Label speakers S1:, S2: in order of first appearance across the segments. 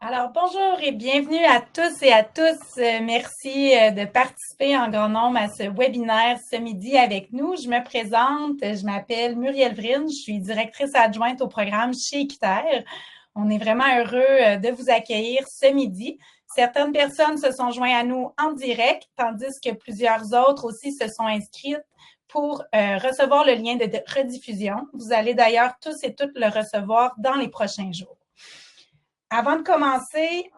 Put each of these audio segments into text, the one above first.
S1: Alors, bonjour et bienvenue à tous et à tous. Merci de participer en grand nombre à ce webinaire ce midi avec nous. Je me présente, je m'appelle Muriel Vrine, je suis directrice adjointe au programme chez Équiterre. On est vraiment heureux de vous accueillir ce midi. Certaines personnes se sont jointes à nous en direct, tandis que plusieurs autres aussi se sont inscrites pour recevoir le lien de rediffusion. Vous allez d'ailleurs tous et toutes le recevoir dans les prochains jours. Avant de commencer,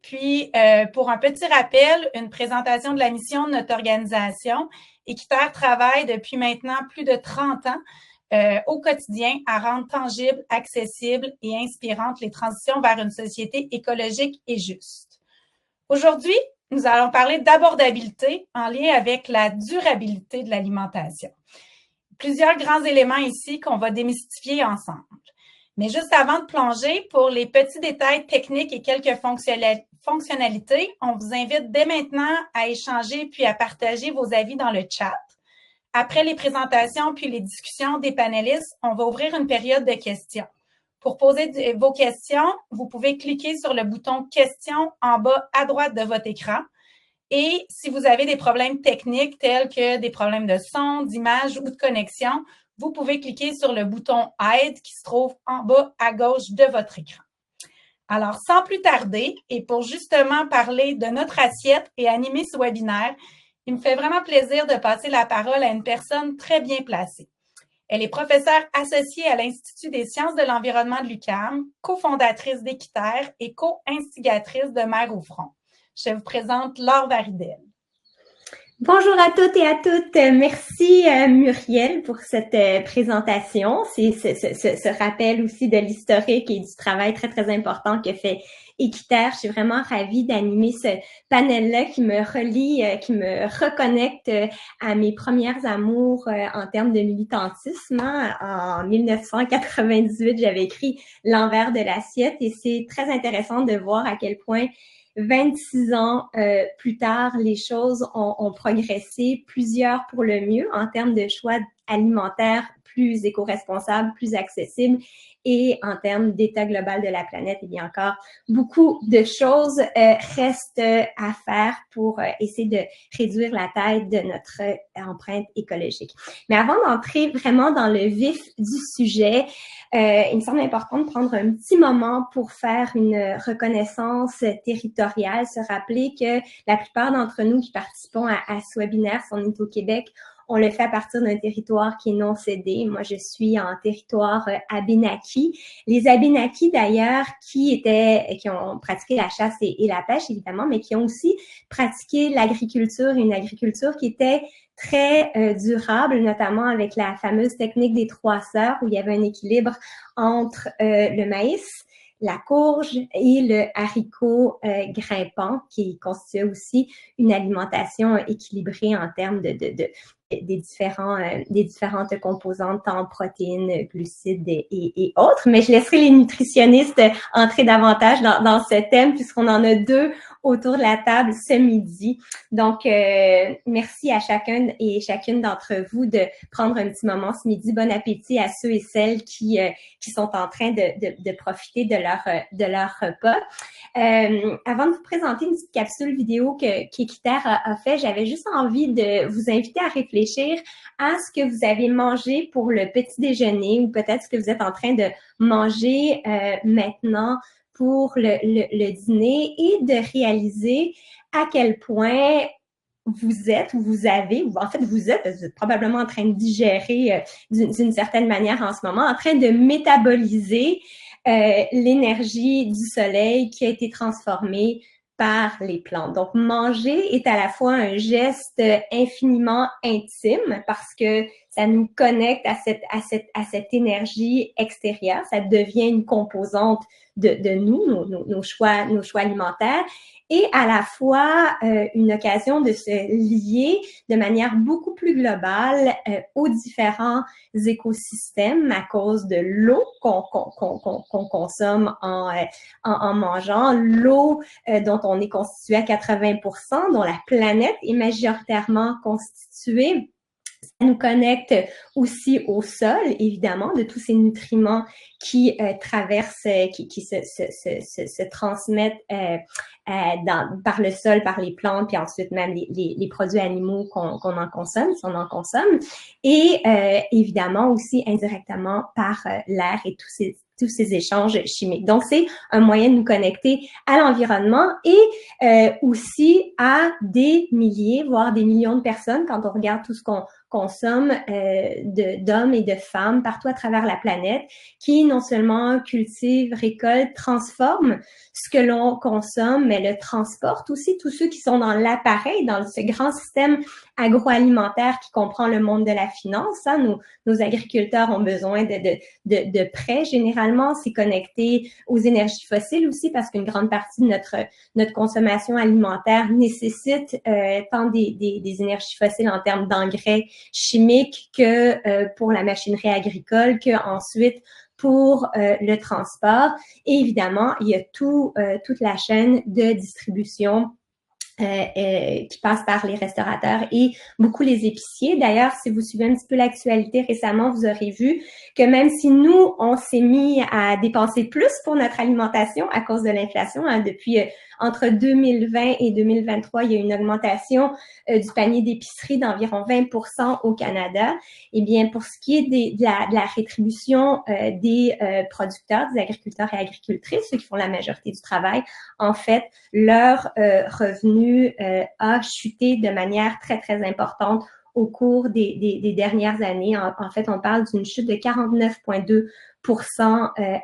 S1: puis pour un petit rappel, une présentation de la mission de notre organisation, Équiterre travaille depuis maintenant plus de 30 ans au quotidien à rendre tangibles, accessibles et inspirantes les transitions vers une société écologique et juste. Aujourd'hui, nous allons parler d'abordabilité en lien avec la durabilité de l'alimentation. Plusieurs grands éléments ici qu'on va démystifier ensemble. Mais juste avant de plonger, pour les petits détails techniques et quelques fonctionnalités, on vous invite dès maintenant à échanger puis à partager vos avis dans le chat. Après les présentations puis les discussions des panélistes, on va ouvrir une période de questions. Pour poser vos questions, vous pouvez cliquer sur le bouton « Questions » en bas à droite de votre écran. Et si vous avez des problèmes techniques tels que des problèmes de son, d'image ou de connexion, vous pouvez cliquer sur le bouton « Aide » qui se trouve en bas à gauche de votre écran. Alors, sans plus tarder, et pour justement parler de notre assiette et animer ce webinaire, il me fait vraiment plaisir de passer la parole à une personne très bien placée. Elle est professeure associée à l'Institut des sciences de l'environnement de l'UQAM, cofondatrice d'Équiterre et co-instigatrice de Mères au front. Je vous présente Laure Varidel.
S2: Bonjour à toutes et à toutes. Merci Muriel pour cette présentation. C'est ce rappel aussi de l'historique et du travail très, très important que fait Équiterre. Je suis vraiment ravie d'animer ce panel-là qui me relie, qui me reconnecte à mes premières amours en termes de militantisme. En 1998, j'avais écrit L'envers de l'assiette et c'est très intéressant de voir à quel point 26 ans plus tard, les choses ont progressé, plusieurs pour le mieux en termes de choix alimentaires plus éco-responsables, plus accessibles et en termes d'état global de la planète, il y a encore beaucoup de choses restent à faire pour essayer de réduire la taille de notre empreinte écologique. Mais avant d'entrer vraiment dans le vif du sujet, il me semble important de prendre un petit moment pour faire une reconnaissance territoriale, se rappeler que la plupart d'entre nous qui participons à ce webinaire, si on est au Québec, on le fait à partir d'un territoire qui est non cédé. Moi, je suis en territoire Abénaki. Les Abénakis, d'ailleurs, qui ont pratiqué la chasse et la pêche, évidemment, mais qui ont aussi pratiqué l'agriculture, une agriculture qui était très durable, notamment avec la fameuse technique des 3 sœurs, où il y avait un équilibre entre le maïs, la courge et le haricot grimpant, qui constituait aussi une alimentation équilibrée en termes des différentes composantes, tant protéines, glucides et autres. Mais je laisserai les nutritionnistes entrer davantage dans ce thème puisqu'on en a 2 autour de la table ce midi. Donc, merci à chacun et chacune d'entre vous de prendre un petit moment ce midi. Bon appétit à ceux et celles qui sont en train de profiter de leur repas. Avant de vous présenter une petite capsule vidéo qu'Équiterre a fait, j'avais juste envie de vous inviter à réfléchir à ce que vous avez mangé pour le petit déjeuner ou peut-être ce que vous êtes en train de manger maintenant pour le dîner et de réaliser à quel point vous êtes ou vous avez, ou en fait vous êtes probablement en train de digérer d'une certaine manière en ce moment, en train de métaboliser l'énergie du soleil qui a été transformée par les plantes. Donc, manger est à la fois un geste infiniment intime parce que ça nous connecte à cette énergie extérieure. Ça devient une composante de nous, nos choix alimentaires, et à la fois une occasion de se lier de manière beaucoup plus globale aux différents écosystèmes à cause de l'eau qu'on consomme en mangeant, l'eau dont on est constitué à 80%, dont la planète est majoritairement constituée. Ça nous connecte aussi au sol, évidemment, de tous ces nutriments qui traversent, qui se transmettent par le sol, par les plantes, puis ensuite même les produits animaux qu'on en consomme, si on en consomme, et évidemment aussi indirectement par l'air et tous ces échanges chimiques. Donc, c'est un moyen de nous connecter à l'environnement et aussi à des milliers, voire des millions de personnes quand on regarde tout ce qu'on consomme d'hommes et de femmes partout à travers la planète qui non seulement cultivent, récoltent, transforment ce que l'on consomme, mais le transportent aussi, tous ceux qui sont dans l'appareil, dans ce grand système agroalimentaire qui comprend le monde de la finance. Hein. Nos agriculteurs ont besoin de prêts. Généralement, c'est connecté aux énergies fossiles aussi parce qu'une grande partie de notre consommation alimentaire nécessite tant des énergies fossiles en termes d'engrais chimiques que pour la machinerie agricole, que ensuite pour le transport. Et évidemment, il y a toute la chaîne de distribution qui passe par les restaurateurs et beaucoup les épiciers. D'ailleurs, si vous suivez un petit peu l'actualité récemment, vous aurez vu que même si nous, on s'est mis à dépenser plus pour notre alimentation à cause de l'inflation, hein, depuis entre 2020 et 2023, il y a une augmentation du panier d'épicerie d'environ 20% au Canada. Eh bien, pour ce qui est de la rétribution des producteurs, des agriculteurs et agricultrices, ceux qui font la majorité du travail, en fait, leur revenu a chuté de manière très, très importante au cours des dernières années. En fait, on parle d'une chute de 49,2%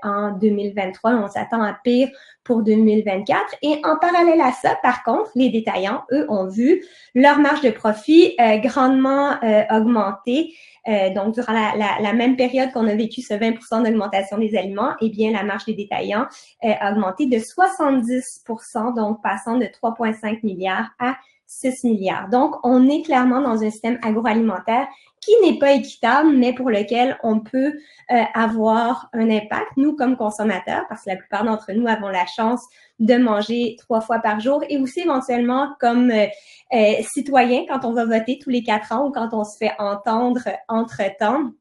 S2: en 2023. On s'attend à pire pour 2024. Et en parallèle à ça, par contre, les détaillants, eux, ont vu leur marge de profit grandement augmenter. Donc, durant la même période qu'on a vécu ce 20% d'augmentation des aliments, eh bien, la marge des détaillants a augmenté de 70%, donc passant de 3,5 milliards à 6 milliards. Donc, on est clairement dans un système agroalimentaire qui n'est pas équitable, mais pour lequel on peut avoir un impact, nous, comme consommateurs, parce que la plupart d'entre nous avons la chance de manger 3 fois par jour et aussi éventuellement comme citoyens quand on va voter tous les 4 ans ou quand on se fait entendre entre-temps,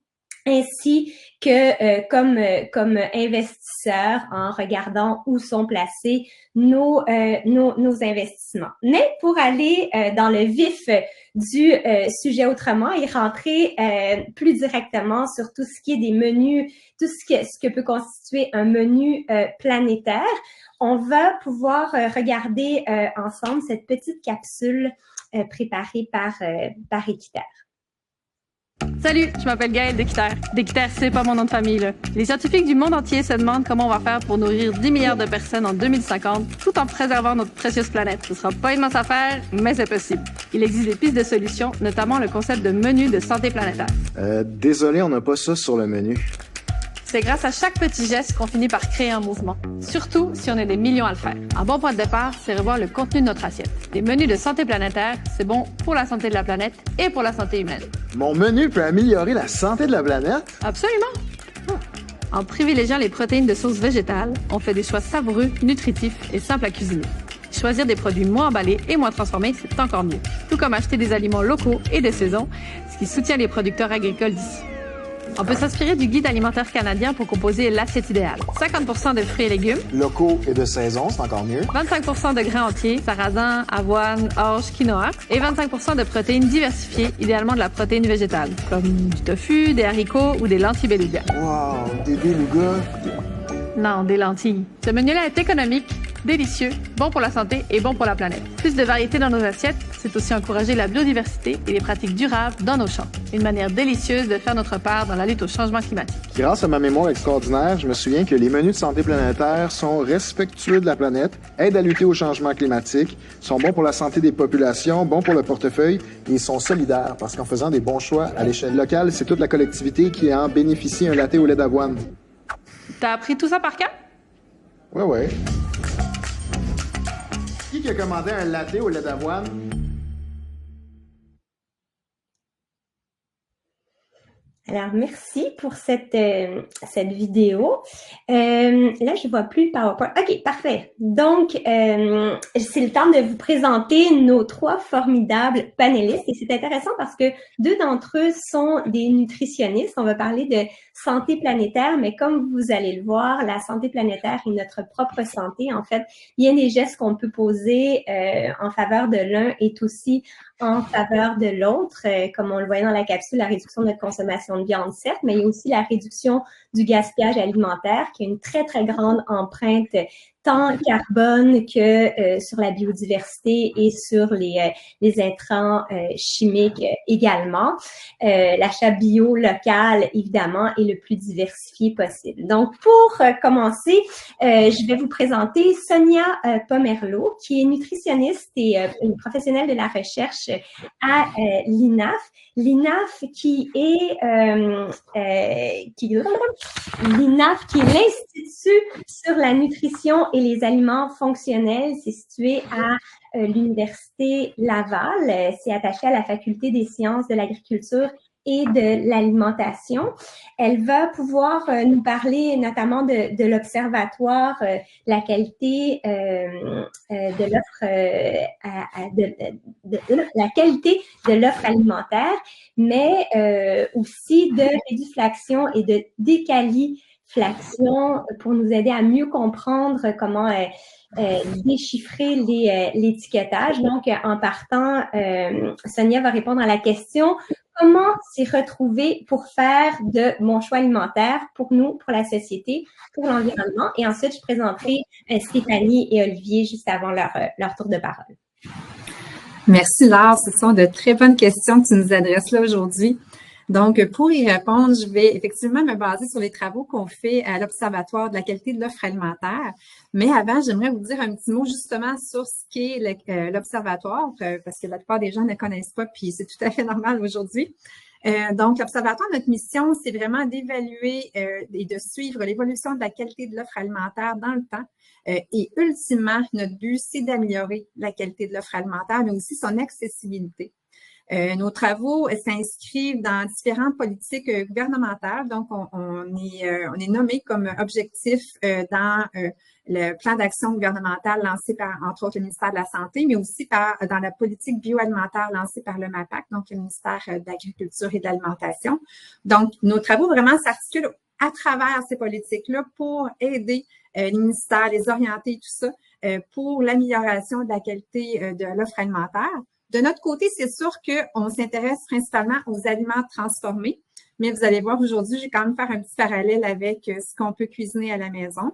S2: ainsi que comme investisseurs en regardant où sont placés nos investissements. Mais pour aller dans le vif du sujet autrement et rentrer plus directement sur tout ce qui est des menus, tout ce que peut constituer un menu planétaire, on va pouvoir regarder ensemble cette petite capsule préparée par Équiterre.
S3: Salut, je m'appelle Gaëlle d'Équiterre. D'Équiterre, c'est pas mon nom de famille, là. Les scientifiques du monde entier se demandent comment on va faire pour nourrir 10 milliards de personnes en 2050, tout en préservant notre précieuse planète. Ce sera pas immense à faire, mais c'est possible. Il existe des pistes de solutions, notamment le concept de menu de santé planétaire.
S4: Désolé, on n'a pas ça sur le menu.
S3: C'est grâce à chaque petit geste qu'on finit par créer un mouvement. Surtout si on est des millions à le faire. Un bon point de départ, c'est revoir le contenu de notre assiette. Les menus de santé planétaire, c'est bon pour la santé de la planète et pour la santé humaine.
S4: Mon menu peut améliorer la santé de la planète?
S3: Absolument! En privilégiant les protéines de source végétale, on fait des choix savoureux, nutritifs et simples à cuisiner. Choisir des produits moins emballés et moins transformés, c'est encore mieux. Tout comme acheter des aliments locaux et de saison, ce qui soutient les producteurs agricoles d'ici. On peut s'inspirer du guide alimentaire canadien pour composer l'assiette idéale. 50% de fruits et légumes.
S4: Locaux et de saison, c'est encore mieux.
S3: 25% de grains entiers, sarrasin, avoine, orge, quinoa. Et 25% de protéines diversifiées, idéalement de la protéine végétale, comme du tofu, des haricots ou des lentilles beluga.
S4: Wow, des belugas.
S3: Non, des lentilles. Ce menu-là est économique, délicieux, bon pour la santé et bon pour la planète. Plus de variété dans nos assiettes, c'est aussi encourager la biodiversité et les pratiques durables dans nos champs. Une manière délicieuse de faire notre part dans la lutte au changement climatique.
S4: Grâce à ma mémoire extraordinaire, je me souviens que les menus de santé planétaire sont respectueux de la planète, aident à lutter au changement climatique, sont bons pour la santé des populations, bons pour le portefeuille et ils sont solidaires parce qu'en faisant des bons choix à l'échelle locale, c'est toute la collectivité qui en bénéficie un latte au lait d'avoine.
S3: T'as appris tout ça par cœur?
S4: Ouais. Qui a commandé un latte au lait d'avoine?
S2: Alors, merci pour cette vidéo. Là, je vois plus le PowerPoint. OK, parfait. Donc, c'est le temps de vous présenter nos 3 formidables panélistes. Et c'est intéressant parce que 2 d'entre eux sont des nutritionnistes. On va parler de santé planétaire, mais comme vous allez le voir, la santé planétaire est notre propre santé. En fait, bien des gestes qu'on peut poser en faveur de l'un est aussi en faveur de l'autre, comme on le voyait dans la capsule, la réduction de notre consommation de viande, certes, mais il y a aussi la réduction du gaspillage alimentaire qui a une très, très grande empreinte tant carbone que sur la biodiversité et sur les intrants chimiques également. L'achat bio local, évidemment, est le plus diversifié possible. Donc, pour commencer, je vais vous présenter Sonia Pomerleau, qui est nutritionniste et une professionnelle de la recherche à l'INAF. L'INAF qui est l'Institut sur la nutrition et les aliments fonctionnels. C'est situé à l'Université Laval. C'est attaché à la Faculté des sciences de l'agriculture et de l'alimentation. Elle va pouvoir nous parler notamment de l'observatoire, la qualité de l'offre, la qualité de l'offre alimentaire, mais aussi de réduflation et de déqualiflation pour nous aider à mieux comprendre comment déchiffrer l'étiquetage. Donc, en partant, Sonia va répondre à la question: comment s'y retrouver pour faire de mon choix alimentaire pour nous, pour la société, pour l'environnement? Et ensuite, je présenterai Stéphanie et Olivier juste avant leur tour de parole.
S5: Merci Laure, ce sont de très bonnes questions que tu nous adresses là aujourd'hui. Donc, pour y répondre, je vais effectivement me baser sur les travaux qu'on fait à l'Observatoire de la qualité de l'offre alimentaire. Mais avant, j'aimerais vous dire un petit mot justement sur ce qu'est l'Observatoire, parce que la plupart des gens ne connaissent pas, puis c'est tout à fait normal aujourd'hui. Donc, l'Observatoire, notre mission, c'est vraiment d'évaluer et de suivre l'évolution de la qualité de l'offre alimentaire dans le temps. Et ultimement, notre but, c'est d'améliorer la qualité de l'offre alimentaire, mais aussi son accessibilité. Nos travaux s'inscrivent dans différentes politiques gouvernementales. Donc, on est nommé comme objectif dans le plan d'action gouvernemental lancé par, entre autres, le ministère de la Santé, mais aussi dans la politique bioalimentaire lancée par le MAPAC, donc le ministère de l'Agriculture et de l'Alimentation. Donc, nos travaux vraiment s'articulent à travers ces politiques-là pour aider les ministères, les orienter, tout ça, pour l'amélioration de la qualité de l'offre alimentaire. De notre côté, c'est sûr qu'on s'intéresse principalement aux aliments transformés, mais vous allez voir aujourd'hui, je vais quand même faire un petit parallèle avec ce qu'on peut cuisiner à la maison.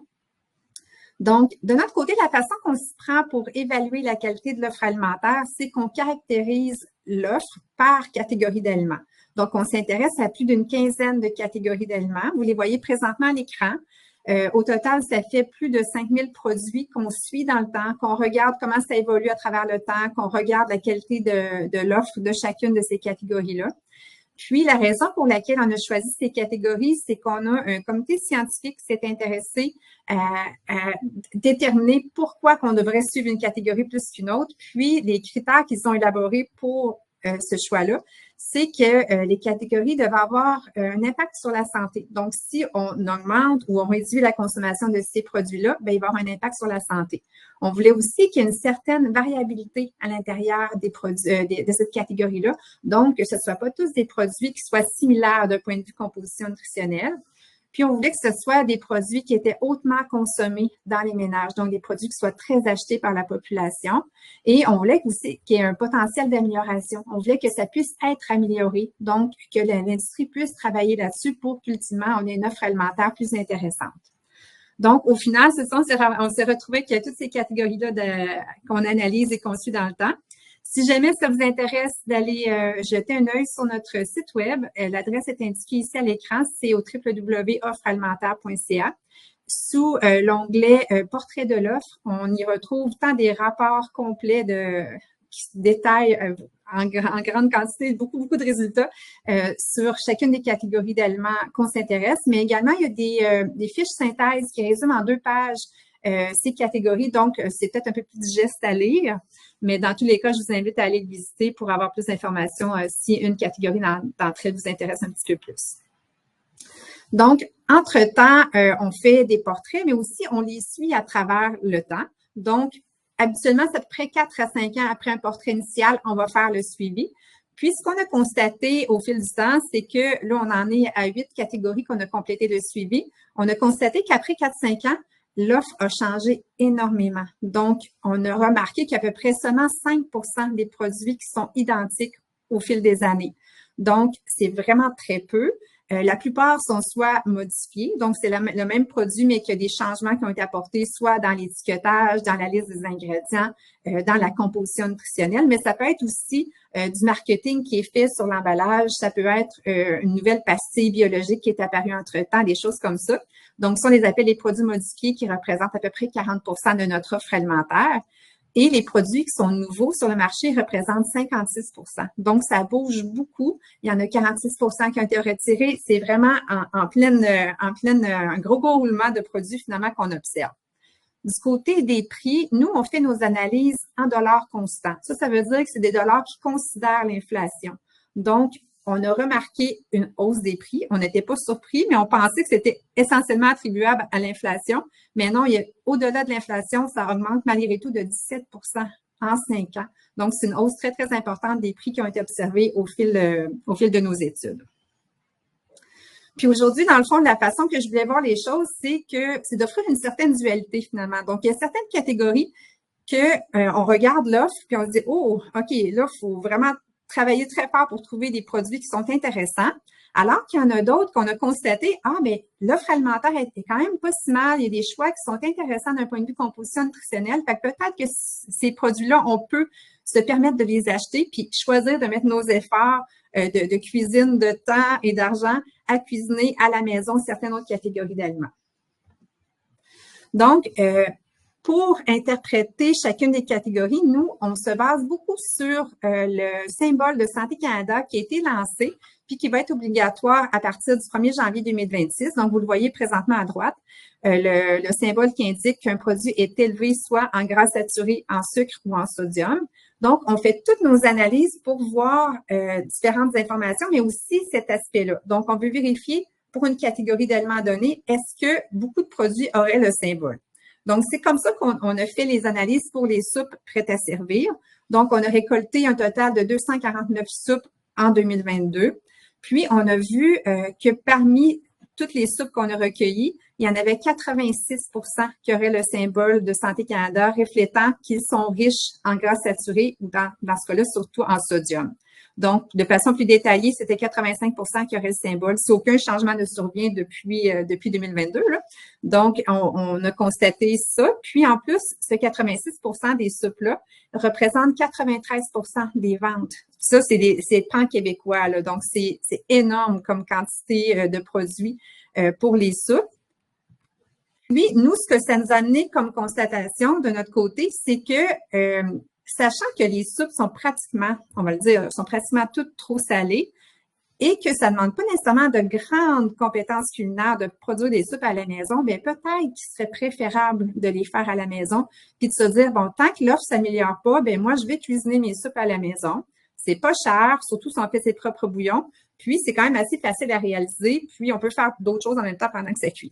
S5: Donc, de notre côté, la façon qu'on s'y prend pour évaluer la qualité de l'offre alimentaire, c'est qu'on caractérise l'offre par catégorie d'aliments. Donc, on s'intéresse à plus d'une quinzaine de catégories d'aliments. Vous les voyez présentement à l'écran. Au total, ça fait plus de 5000 produits qu'on suit dans le temps, qu'on regarde comment ça évolue à travers le temps, qu'on regarde la qualité de l'offre de chacune de ces catégories-là. Puis, la raison pour laquelle on a choisi ces catégories, c'est qu'on a un comité scientifique qui s'est intéressé à déterminer pourquoi qu'on devrait suivre une catégorie plus qu'une autre. Puis, les critères qu'ils ont élaborés pour ce choix-là, c'est que les catégories doivent avoir un impact sur la santé. Donc, si on augmente ou on réduit la consommation de ces produits-là, bien, il va y avoir un impact sur la santé. On voulait aussi qu'il y ait une certaine variabilité à l'intérieur des produits de cette catégorie-là. Donc, que ce ne soit pas tous des produits qui soient similaires d'un point de vue composition nutritionnelle. Puis, on voulait que ce soit des produits qui étaient hautement consommés dans les ménages, donc des produits qui soient très achetés par la population. Et on voulait aussi qu'il y ait un potentiel d'amélioration. On voulait que ça puisse être amélioré, donc que l'industrie puisse travailler là-dessus pour qu'ultimement, on ait une offre alimentaire plus intéressante. Donc, au final, on s'est retrouvé qu'il y a toutes ces catégories-là qu'on analyse et qu'on suit dans le temps. Si jamais ça vous intéresse d'aller jeter un œil sur notre site web, l'adresse est indiquée ici à l'écran, c'est au www.offrealimentaire.ca. Sous l'onglet Portrait de l'offre, on y retrouve tant des rapports complets qui détaillent en grande quantité, beaucoup de résultats sur chacune des catégories d'aliments qu'on s'intéresse, mais également il y a des fiches synthèse qui résument en 2 pages ces catégories, donc c'est peut-être un peu plus digeste à lire, mais dans tous les cas, je vous invite à aller le visiter pour avoir plus d'informations si une catégorie d'entre elles vous intéresse un petit peu plus. Donc, entre-temps, on fait des portraits, mais aussi on les suit à travers le temps. Donc, habituellement, c'est à peu près 4 à 5 ans après un portrait initial, on va faire le suivi. Puis, ce qu'on a constaté au fil du temps, c'est que là, on en est à 8 catégories qu'on a complété le suivi. On a constaté qu'après 4-5 ans, l'offre a changé énormément. Donc, on a remarqué qu'à peu près seulement 5% des produits qui sont identiques au fil des années. Donc, c'est vraiment très peu. La plupart sont soit modifiés, donc c'est le même produit, mais qu'il y a des changements qui ont été apportés soit dans l'étiquetage, dans la liste des ingrédients, dans la composition nutritionnelle, mais ça peut être aussi du marketing qui est fait sur l'emballage, ça peut être une nouvelle pastille biologique qui est apparue entre-temps, des choses comme ça. Donc, ça, on les appelle les produits modifiés qui représentent à peu près 40% de notre offre alimentaire. Et les produits qui sont nouveaux sur le marché représentent 56%. Donc, ça bouge beaucoup. Il y en a 46% qui ont été retirés. C'est vraiment en pleine un gros roulement de produits finalement qu'on observe. Du côté des prix, nous, on fait nos analyses en dollars constants. Ça veut dire que c'est des dollars qui considèrent l'inflation. Donc, on a remarqué une hausse des prix. On n'était pas surpris, mais on pensait que c'était essentiellement attribuable à l'inflation. Mais non, au-delà de l'inflation, ça augmente malgré tout de 17% en 5 ans. Donc, c'est une hausse très, très importante des prix qui ont été observés au fil de nos études. Puis aujourd'hui, dans le fond, la façon que je voulais voir les choses, c'est d'offrir une certaine dualité finalement. Donc, il y a certaines catégories on regarde l'offre, puis on se dit, oh, OK, là, il faut vraiment travailler très fort pour trouver des produits qui sont intéressants, alors qu'il y en a d'autres qu'on a constaté, mais l'offre alimentaire est quand même pas si mal, il y a des choix qui sont intéressants d'un point de vue composition nutritionnelle, fait que peut-être que ces produits-là, on peut se permettre de les acheter puis choisir de mettre nos efforts de cuisine, de temps et d'argent à cuisiner à la maison certaines autres catégories d'aliments. Donc, pour interpréter chacune des catégories, nous, on se base beaucoup sur le symbole de Santé Canada qui a été lancé puis qui va être obligatoire à partir du 1er janvier 2026. Donc, vous le voyez présentement à droite, le symbole qui indique qu'un produit est élevé soit en gras saturé, en sucre ou en sodium. Donc, on fait toutes nos analyses pour voir différentes informations, mais aussi cet aspect-là. Donc, on veut vérifier pour une catégorie d'aliments donnés, est-ce que beaucoup de produits auraient le symbole? Donc, c'est comme ça qu'on a fait les analyses pour les soupes prêtes à servir. Donc, on a récolté un total de 249 soupes en 2022. Puis, on a vu que parmi toutes les soupes qu'on a recueillies, il y en avait 86% qui auraient le symbole de Santé Canada, reflétant qu'ils sont riches en gras saturés ou dans ce cas-là, surtout en sodium. Donc, de façon plus détaillée, c'était 85% qui auraient le symbole, si aucun changement ne survient depuis 2022. Là. Donc, on a constaté ça. Puis, en plus, ce 86% des soupes-là représentent 93% des ventes. Ça, c'est pan-québécois. Là. Donc, c'est énorme comme quantité de produits pour les soupes. Puis, nous, ce que ça nous a amené comme constatation de notre côté, c'est que sachant que les soupes sont pratiquement, on va le dire, sont pratiquement toutes trop salées et que ça ne demande pas nécessairement de grandes compétences culinaires de produire des soupes à la maison, bien peut-être qu'il serait préférable de les faire à la maison puis de se dire, bon, tant que l'offre s'améliore pas, bien moi, je vais cuisiner mes soupes à la maison. C'est pas cher, surtout si on fait ses propres bouillons. Puis, c'est quand même assez facile à réaliser. Puis, on peut faire d'autres choses en même temps pendant que ça cuit.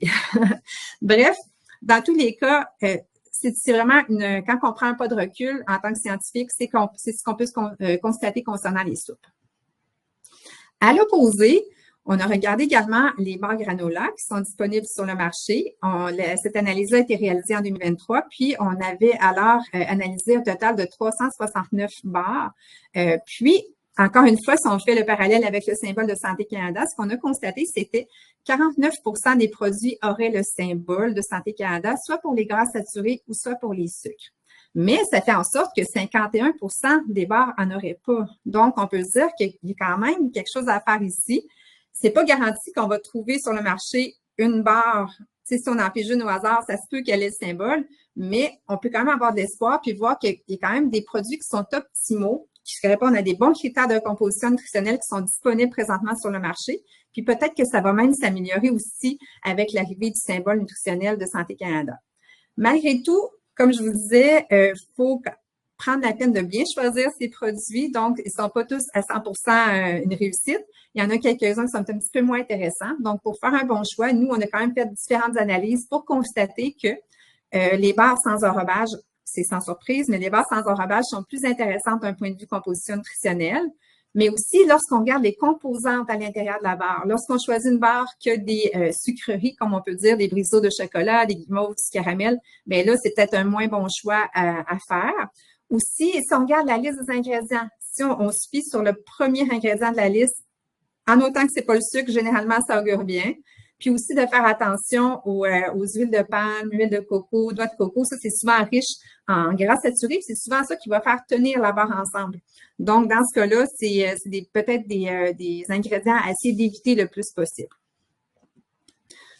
S5: Bref, dans tous les cas, c'est vraiment quand on prend un pas de recul en tant que scientifique, c'est ce qu'on peut constater concernant les soupes. À l'opposé, on a regardé également les barres granola qui sont disponibles sur le marché. Cette analyse-là a été réalisée en 2023, puis on avait alors analysé un total de 369 barres. Puis, encore une fois, si on fait le parallèle avec le symbole de Santé Canada, ce qu'on a constaté, c'était 49% des produits auraient le symbole de Santé Canada, soit pour les gras saturés ou soit pour les sucres. Mais ça fait en sorte que 51% des bars en auraient pas. Donc, on peut se dire qu'il y a quand même quelque chose à faire ici. C'est pas garanti qu'on va trouver sur le marché une barre. Tu sais, si on en pige une au hasard, ça se peut qu'elle ait le symbole, mais on peut quand même avoir de l'espoir puis voir qu'il y a quand même des produits qui sont optimaux, qui répondent à des bons critères de composition nutritionnelle qui sont disponibles présentement sur le marché. Puis peut-être que ça va même s'améliorer aussi avec l'arrivée du symbole nutritionnel de Santé Canada. Malgré tout, comme je vous disais, faut prendre la peine de bien choisir ces produits. Donc, ils sont pas tous à 100% une réussite. Il y en a quelques-uns qui sont un petit peu moins intéressants. Donc, pour faire un bon choix, nous, on a quand même fait différentes analyses pour constater que les barres sans enrobage, c'est sans surprise, mais les barres sans enrobage sont plus intéressantes d'un point de vue composition nutritionnelle. Mais aussi, lorsqu'on regarde les composantes à l'intérieur de la barre, lorsqu'on choisit une barre qui a des sucreries, comme on peut dire, des briseaux de chocolat, des guimauves, du caramel, bien là, c'est peut-être un moins bon choix à faire. Aussi, si on regarde la liste des ingrédients, si on se fie sur le premier ingrédient de la liste, en autant que c'est pas le sucre, généralement, ça augure bien. Puis aussi de faire attention aux huiles de palme, huile de coco, noix de coco. Ça, c'est souvent riche en gras saturés. C'est souvent ça qui va faire tenir la barre ensemble. Donc, dans ce cas-là, c'est peut-être des ingrédients à essayer d'éviter le plus possible.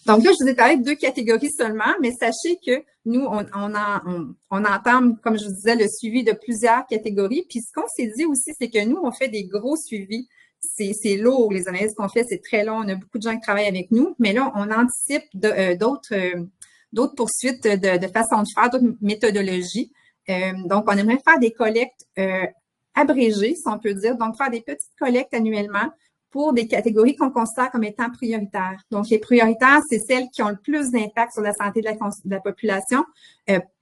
S5: Donc là, je vous ai parlé de 2 catégories seulement, mais sachez que nous, on entame, comme je vous disais, le suivi de plusieurs catégories. Puis ce qu'on s'est dit aussi, c'est que nous, on fait des gros suivis. C'est lourd, les analyses qu'on fait, c'est très long. On a beaucoup de gens qui travaillent avec nous, mais là, on anticipe d'autres poursuites de façon de faire, d'autres méthodologies. Donc, on aimerait faire des collectes abrégées, si on peut dire, donc faire des petites collectes annuellement pour des catégories qu'on considère comme étant prioritaires. Donc, les prioritaires, c'est celles qui ont le plus d'impact sur la santé de la population,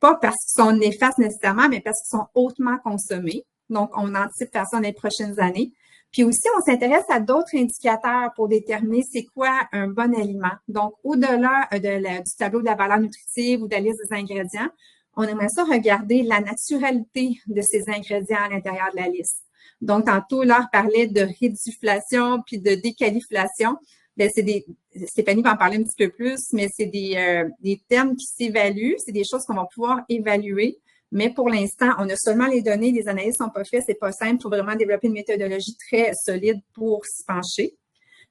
S5: pas parce qu'ils sont néfastes nécessairement, mais parce qu'ils sont hautement consommés. Donc, on anticipe faire ça dans les prochaines années. Puis aussi, on s'intéresse à d'autres indicateurs pour déterminer c'est quoi un bon aliment. Donc, au-delà du tableau de la valeur nutritive ou de la liste des ingrédients, on aimerait ça regarder la naturalité de ces ingrédients à l'intérieur de la liste. Donc, tantôt, Laure parlait de réduflation puis de déqualiflation. Bien, Stéphanie va en parler un petit peu plus, mais c'est des termes qui s'évaluent, c'est des choses qu'on va pouvoir évaluer. Mais pour l'instant, on a seulement les données, les analyses ne sont pas faites, c'est pas simple, il faut vraiment développer une méthodologie très solide pour s'y pencher.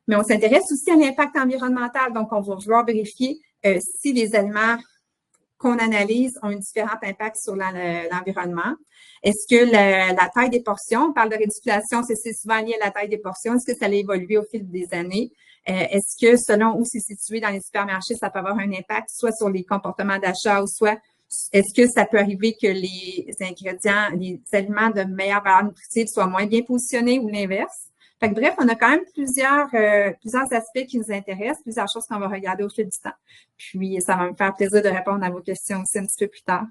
S5: Mais on s'intéresse aussi à l'impact environnemental, donc on va vouloir vérifier si les aliments qu'on analyse ont un différent impact sur l'environnement. Est-ce que la taille des portions, on parle de réduflation, c'est souvent lié à la taille des portions, est-ce que ça a évolué au fil des années? Est-ce que selon où c'est situé dans les supermarchés, ça peut avoir un impact soit sur les comportements d'achat ou soit est-ce que ça peut arriver que les ingrédients, les aliments de meilleure valeur nutritive soient moins bien positionnés ou l'inverse? Fait que bref, on a quand même plusieurs aspects qui nous intéressent, plusieurs choses qu'on va regarder au fil du temps. Puis, ça va me faire plaisir de répondre à vos questions aussi un petit peu plus tard.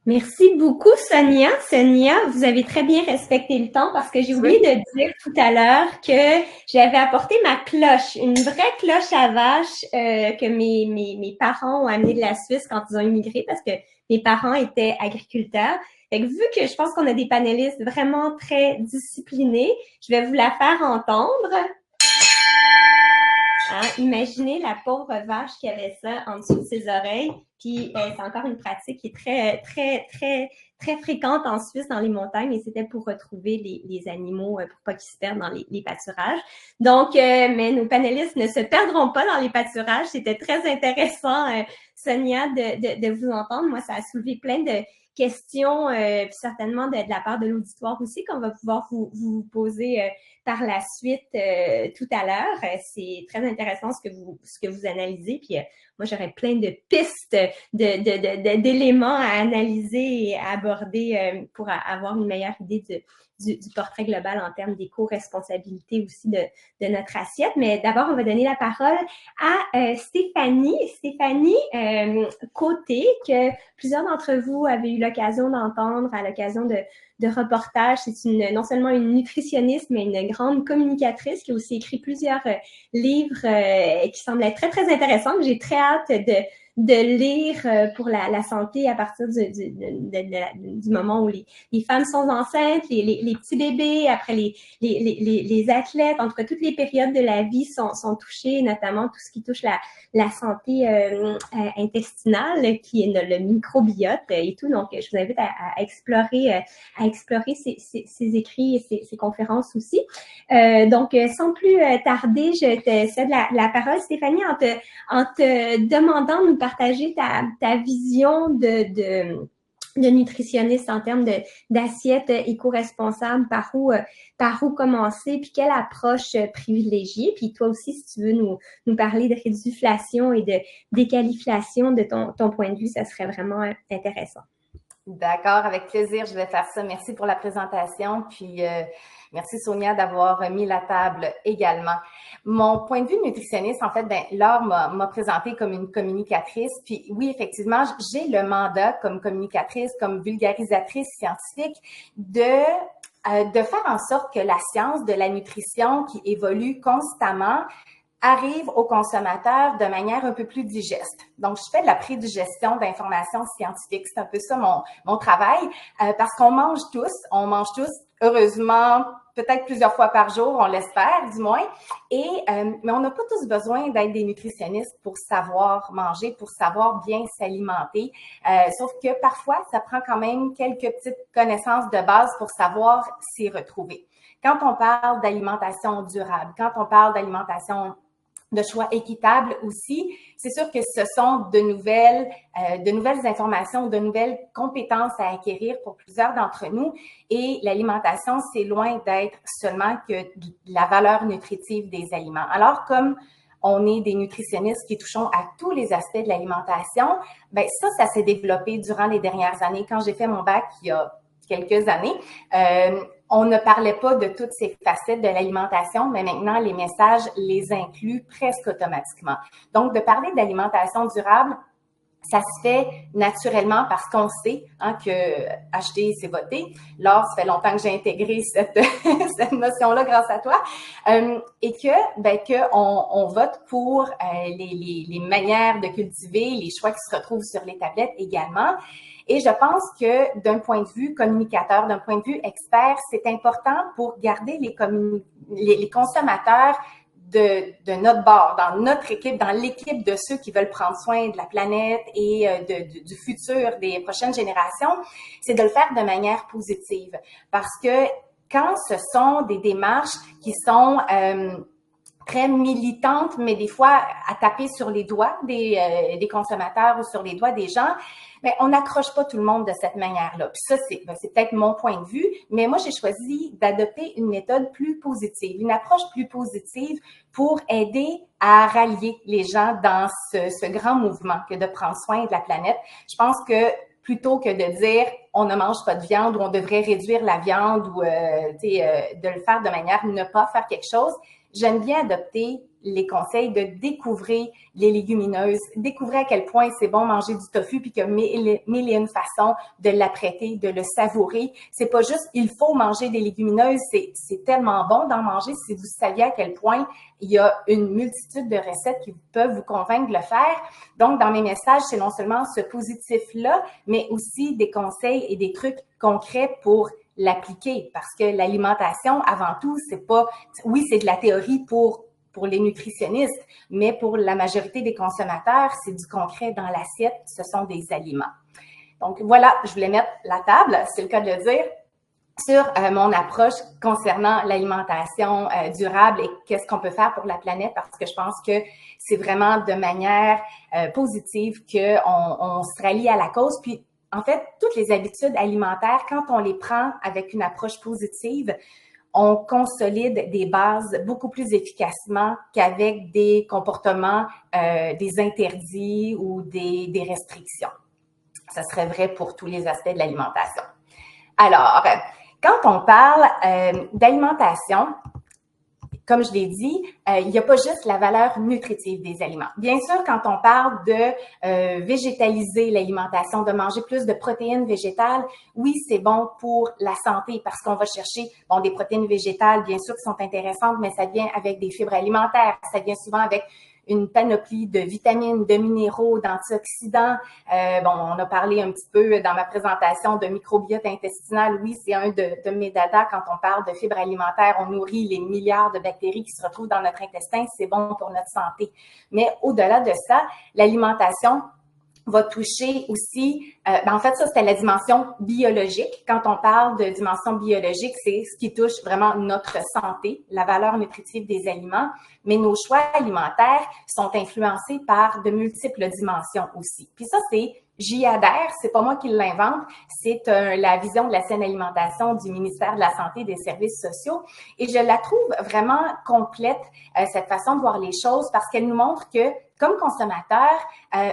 S2: Merci beaucoup, Sonia. Sonia, vous avez très bien respecté le temps parce que j'ai oublié de dire tout à l'heure que j'avais apporté ma cloche, une vraie cloche à vache que mes parents ont amenée de la Suisse quand ils ont immigré parce que mes parents étaient agriculteurs. Fait que vu que je pense qu'on a des panélistes vraiment très disciplinés, je vais vous la faire entendre. Hein, imaginez la pauvre vache qui avait ça en dessous de ses oreilles. Puis c'est encore une pratique qui est très fréquente en Suisse dans les montagnes et c'était pour retrouver les animaux pour pas qu'ils se perdent dans les pâturages. Donc, mais nos panélistes ne se perdront pas dans les pâturages. C'était très intéressant, Sonia, de vous entendre. Moi, ça a soulevé plein de questions, puis certainement de la part de l'auditoire aussi, qu'on va pouvoir vous poser par la suite tout à l'heure. C'est très intéressant ce que vous analysez. Puis moi, j'aurais plein de pistes d'éléments à analyser et à aborder pour avoir une meilleure idée du portrait global en termes d'éco-responsabilité aussi de notre assiette. Mais d'abord, on va donner la parole à Stéphanie Côté, que plusieurs d'entre vous avaient eu l'occasion d'entendre à l'occasion de reportages. C'est non seulement une nutritionniste, mais une grande communicatrice qui a aussi écrit plusieurs livres qui semblent être très intéressants. J'ai très hâte lire pour la santé à partir du moment où les femmes sont enceintes, les petits bébés, après les athlètes, en tout cas, toutes les périodes de la vie sont touchées, notamment tout ce qui touche la santé intestinale, qui est le microbiote et tout. Donc, je vous invite à explorer ces écrits et ces conférences aussi. Donc, sans plus tarder, je te cède la parole, Stéphanie, en te demandant de nous partager ta vision de nutritionniste en termes d'assiette éco-responsable, par où commencer, puis quelle approche privilégier. Puis toi aussi, si tu veux nous parler de réduflation et de déqualiflation de ton point de vue, ça serait vraiment intéressant.
S6: D'accord, avec plaisir, je vais faire ça. Merci pour la présentation, puis merci Sonia d'avoir mis la table également. Mon point de vue nutritionniste, en fait, Laure m'a présenté comme une communicatrice, puis oui, effectivement, j'ai le mandat comme communicatrice, comme vulgarisatrice scientifique de faire en sorte que la science de la nutrition qui évolue constamment arrive aux consommateurs de manière un peu plus digeste. Donc, je fais de la prédigestion d'informations scientifiques. C'est un peu ça mon travail, parce qu'on mange tous, heureusement, peut-être plusieurs fois par jour, on l'espère du moins, mais on n'a pas tous besoin d'être des nutritionnistes pour savoir manger, pour savoir bien s'alimenter, sauf que parfois, ça prend quand même quelques petites connaissances de base pour savoir s'y retrouver. Quand on parle d'alimentation durable, quand on parle d'alimentation de choix équitable aussi, c'est sûr que ce sont de nouvelles informations, de nouvelles compétences à acquérir pour plusieurs d'entre nous. Et l'alimentation, c'est loin d'être seulement que la valeur nutritive des aliments. Alors, comme on est des nutritionnistes qui touchons à tous les aspects de l'alimentation, ça s'est développé durant les dernières années. Quand j'ai fait mon bac il y a quelques années, on ne parlait pas de toutes ces facettes de l'alimentation, mais maintenant, les messages les incluent presque automatiquement. Donc, de parler d'alimentation durable, ça se fait naturellement parce qu'on sait que acheter, c'est voter. Laure, ça fait longtemps que j'ai intégré cette notion-là grâce à toi. Et qu'on vote pour les manières de cultiver, les choix qui se retrouvent sur les tablettes également. Et je pense que d'un point de vue communicateur, d'un point de vue expert, c'est important pour garder les consommateurs de notre bord, dans notre équipe, dans l'équipe de ceux qui veulent prendre soin de la planète et du futur des prochaines générations, c'est de le faire de manière positive. Parce que quand ce sont des démarches qui sont très militantes, mais des fois à taper sur les doigts des consommateurs ou sur les doigts des gens, on n'accroche pas tout le monde de cette manière-là. Puis ça, c'est peut-être mon point de vue, mais moi, j'ai choisi d'adopter une méthode plus positive, une approche plus positive pour aider à rallier les gens dans ce grand mouvement que de prendre soin de la planète. Je pense que plutôt que de dire on ne mange pas de viande ou on devrait réduire la viande ou de le faire de manière ne pas faire quelque chose, j'aime bien adopter les conseils de découvrir les légumineuses, découvrir à quel point c'est bon manger du tofu puis qu'il y a mille et une façons de l'apprêter, de le savourer. C'est pas juste il faut manger des légumineuses, c'est tellement bon d'en manger si vous saviez à quel point il y a une multitude de recettes qui peuvent vous convaincre de le faire. Donc, dans mes messages, c'est non seulement ce positif-là, mais aussi des conseils et des trucs concrets pour l'appliquer parce que l'alimentation, avant tout, c'est pas, oui, c'est de la théorie pour les nutritionnistes, mais pour la majorité des consommateurs, c'est du concret dans l'assiette, ce sont des aliments. Donc voilà, je voulais mettre la table, c'est le cas de le dire, sur mon approche concernant l'alimentation durable et qu'est-ce qu'on peut faire pour la planète parce que je pense que c'est vraiment de manière positive qu'on se rallie à la cause. Puis en fait, toutes les habitudes alimentaires, quand on les prend avec une approche positive, on consolide des bases beaucoup plus efficacement qu'avec des comportements, des interdits ou des restrictions. Ça serait vrai pour tous les aspects de l'alimentation. Alors, quand on parle d'alimentation, comme je l'ai dit, il n'y a pas juste la valeur nutritive des aliments. Bien sûr, quand on parle de végétaliser l'alimentation, de manger plus de protéines végétales, oui, c'est bon pour la santé parce qu'on va chercher des protéines végétales, bien sûr, qui sont intéressantes, mais ça vient avec des fibres alimentaires, ça vient souvent avec une panoplie de vitamines, de minéraux, d'antioxydants. On a parlé un petit peu dans ma présentation de microbiote intestinal. Oui, c'est un de mes dada quand on parle de fibres alimentaires. On nourrit les milliards de bactéries qui se retrouvent dans notre intestin. C'est bon pour notre santé. Mais au-delà de ça, l'alimentation va toucher aussi, en fait, ça, c'était la dimension biologique. Quand on parle de dimension biologique, c'est ce qui touche vraiment notre santé, la valeur nutritive des aliments. Mais nos choix alimentaires sont influencés par de multiples dimensions aussi. Puis ça, j'y adhère, c'est pas moi qui l'invente, c'est la vision de la saine alimentation du ministère de la Santé et des Services sociaux. Et je la trouve vraiment complète, cette façon de voir les choses, parce qu'elle nous montre que, comme consommateurs,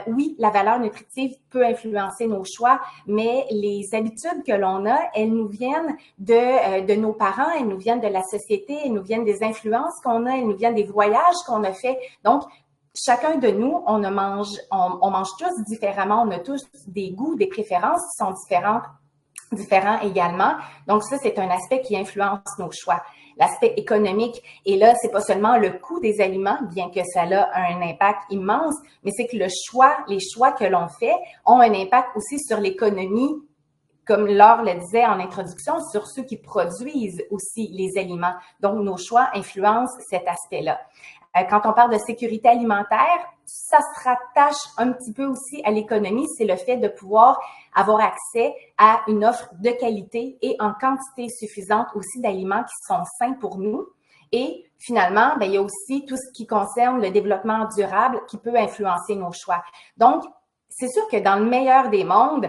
S6: oui, la valeur nutritive peut influencer nos choix, mais les habitudes que l'on a, elles nous viennent de nos parents, elles nous viennent de la société, elles nous viennent des influences qu'on a, elles nous viennent des voyages qu'on a fait. Donc, chacun de nous, on mange tous différemment, on a tous des goûts, des préférences qui sont différents également. Donc, ça, c'est un aspect qui influence nos choix. L'aspect économique, et là, c'est pas seulement le coût des aliments, bien que ça a un impact immense, mais c'est que les choix que l'on fait ont un impact aussi sur l'économie, comme Laure le disait en introduction, sur ceux qui produisent aussi les aliments. Donc, nos choix influencent cet aspect-là. Quand on parle de sécurité alimentaire, ça se rattache un petit peu aussi à l'économie, c'est le fait de pouvoir avoir accès à une offre de qualité et en quantité suffisante aussi d'aliments qui sont sains pour nous. Et finalement, il y a aussi tout ce qui concerne le développement durable qui peut influencer nos choix. Donc, c'est sûr que dans le meilleur des mondes,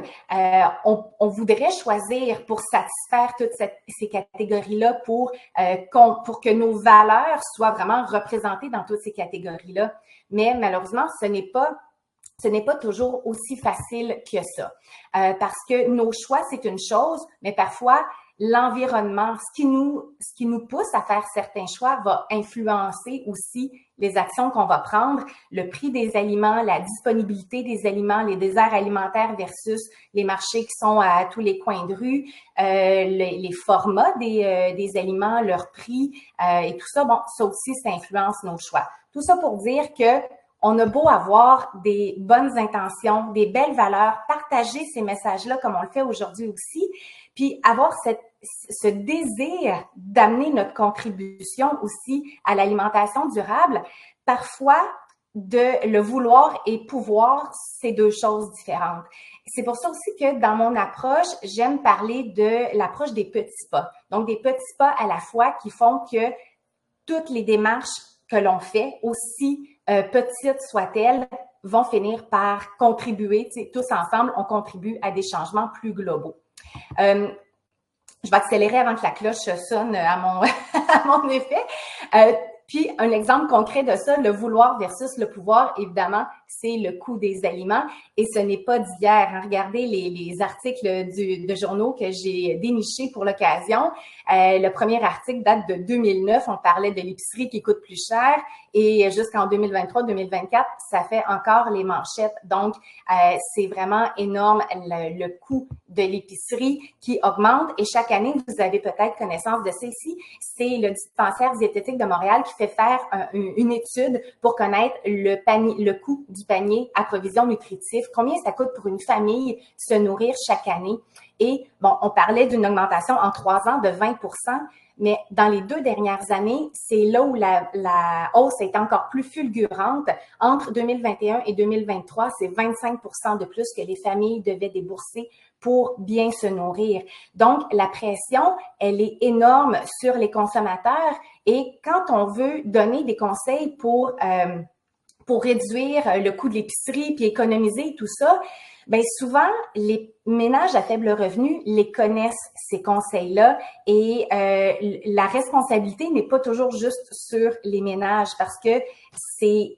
S6: on voudrait choisir pour satisfaire toutes ces catégories-là pour que nos valeurs soient vraiment représentées dans toutes ces catégories-là. Mais malheureusement, ce n'est pas toujours aussi facile que ça. Parce que nos choix, c'est une chose, mais parfois, l'environnement, ce qui nous pousse à faire certains choix va influencer aussi les actions qu'on va prendre, le prix des aliments, la disponibilité des aliments, les déserts alimentaires versus les marchés qui sont à tous les coins de rue, les formats des aliments, leur prix et tout ça. Bon, ça aussi, ça influence nos choix. Tout ça pour dire que on a beau avoir des bonnes intentions, des belles valeurs, partager ces messages-là comme on le fait aujourd'hui aussi, puis avoir ce désir d'amener notre contribution aussi à l'alimentation durable. Parfois, de le vouloir et pouvoir, c'est deux choses différentes. C'est pour ça aussi que dans mon approche, j'aime parler de l'approche des petits pas. Donc, des petits pas à la fois qui font que toutes les démarches que l'on fait, aussi petites soient-elles, vont finir par contribuer, tous ensemble, on contribue à des changements plus globaux. Je vais accélérer avant que la cloche sonne à mon effet. Puis, un exemple concret de ça, le vouloir versus le pouvoir, évidemment, c'est le coût des aliments et ce n'est pas d'hier. Hein. Regardez les articles de journaux que j'ai dénichés pour l'occasion. Le premier article date de 2009. On parlait de l'épicerie qui coûte plus cher et jusqu'en 2023-2024, ça fait encore les manchettes. Donc, c'est vraiment énorme le coût de l'épicerie qui augmente et chaque année, vous avez peut-être connaissance de ça ici, c'est le dispensaire diététique de Montréal qui fait faire une étude pour connaître le coût du panier à provision nutritive, combien ça coûte pour une famille se nourrir chaque année. Et bon, on parlait d'une augmentation en 3 ans de 20 %, mais dans les 2 dernières années, c'est là où la hausse est encore plus fulgurante. Entre 2021 et 2023, c'est 25 % de plus que les familles devaient débourser pour bien se nourrir. Donc, la pression, elle est énorme sur les consommateurs et quand on veut donner des conseils pour réduire le coût de l'épicerie puis économiser tout ça, bien souvent, les ménages à faible revenu les connaissent, ces conseils-là, et la responsabilité n'est pas toujours juste sur les ménages parce que c'est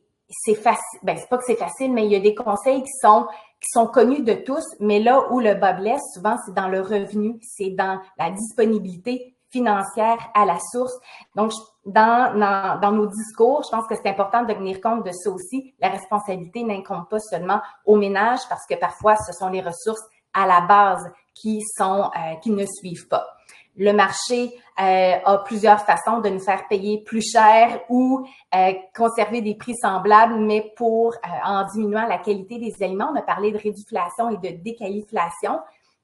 S6: facile, ben c'est pas que c'est facile, mais il y a des conseils qui sont connus de tous, mais là où le bas blesse, souvent, c'est dans le revenu, c'est dans la disponibilité financière à la source. Donc, dans nos discours, je pense que c'est important de tenir compte de ça aussi. La responsabilité n'incombe pas seulement aux ménages parce que parfois, ce sont les ressources à la base qui ne suivent pas. Le marché a plusieurs façons de nous faire payer plus cher ou conserver des prix semblables, mais en diminuant la qualité des aliments. On a parlé de réduflation et de déqualiflation.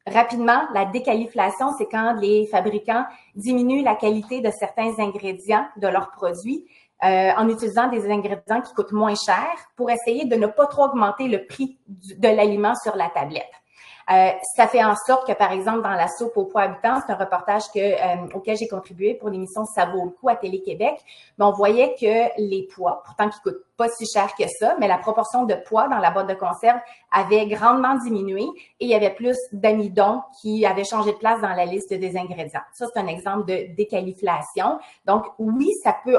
S6: Rapidement, la déqualiflation, c'est quand les fabricants diminuent la qualité de certains ingrédients de leurs produits en utilisant des ingrédients qui coûtent moins cher pour essayer de ne pas trop augmenter le prix de l'aliment sur la tablette. Ça fait en sorte que, par exemple, dans la soupe au poids habitant, c'est un reportage auquel j'ai contribué pour l'émission Ça vaut le coup à Télé-Québec, mais on voyait que les pois, pourtant qui coûtent pas si cher que ça, mais la proportion de pois dans la boîte de conserve avait grandement diminué et il y avait plus d'amidon qui avait changé de place dans la liste des ingrédients. Ça, c'est un exemple de déqualiflation. Donc, oui,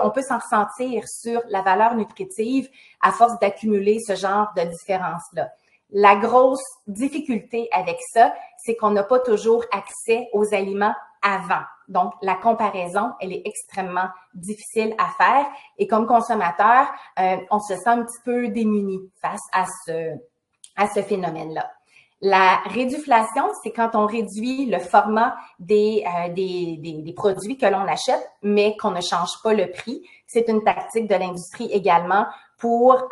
S6: on peut s'en ressentir sur la valeur nutritive à force d'accumuler ce genre de différences-là. La grosse difficulté avec ça, c'est qu'on n'a pas toujours accès aux aliments avant. Donc, la comparaison, elle est extrêmement difficile à faire. Et comme consommateur, on se sent un petit peu démuni face à ce phénomène-là. La réduflation, c'est quand on réduit le format des produits que l'on achète, mais qu'on ne change pas le prix. C'est une tactique de l'industrie également pour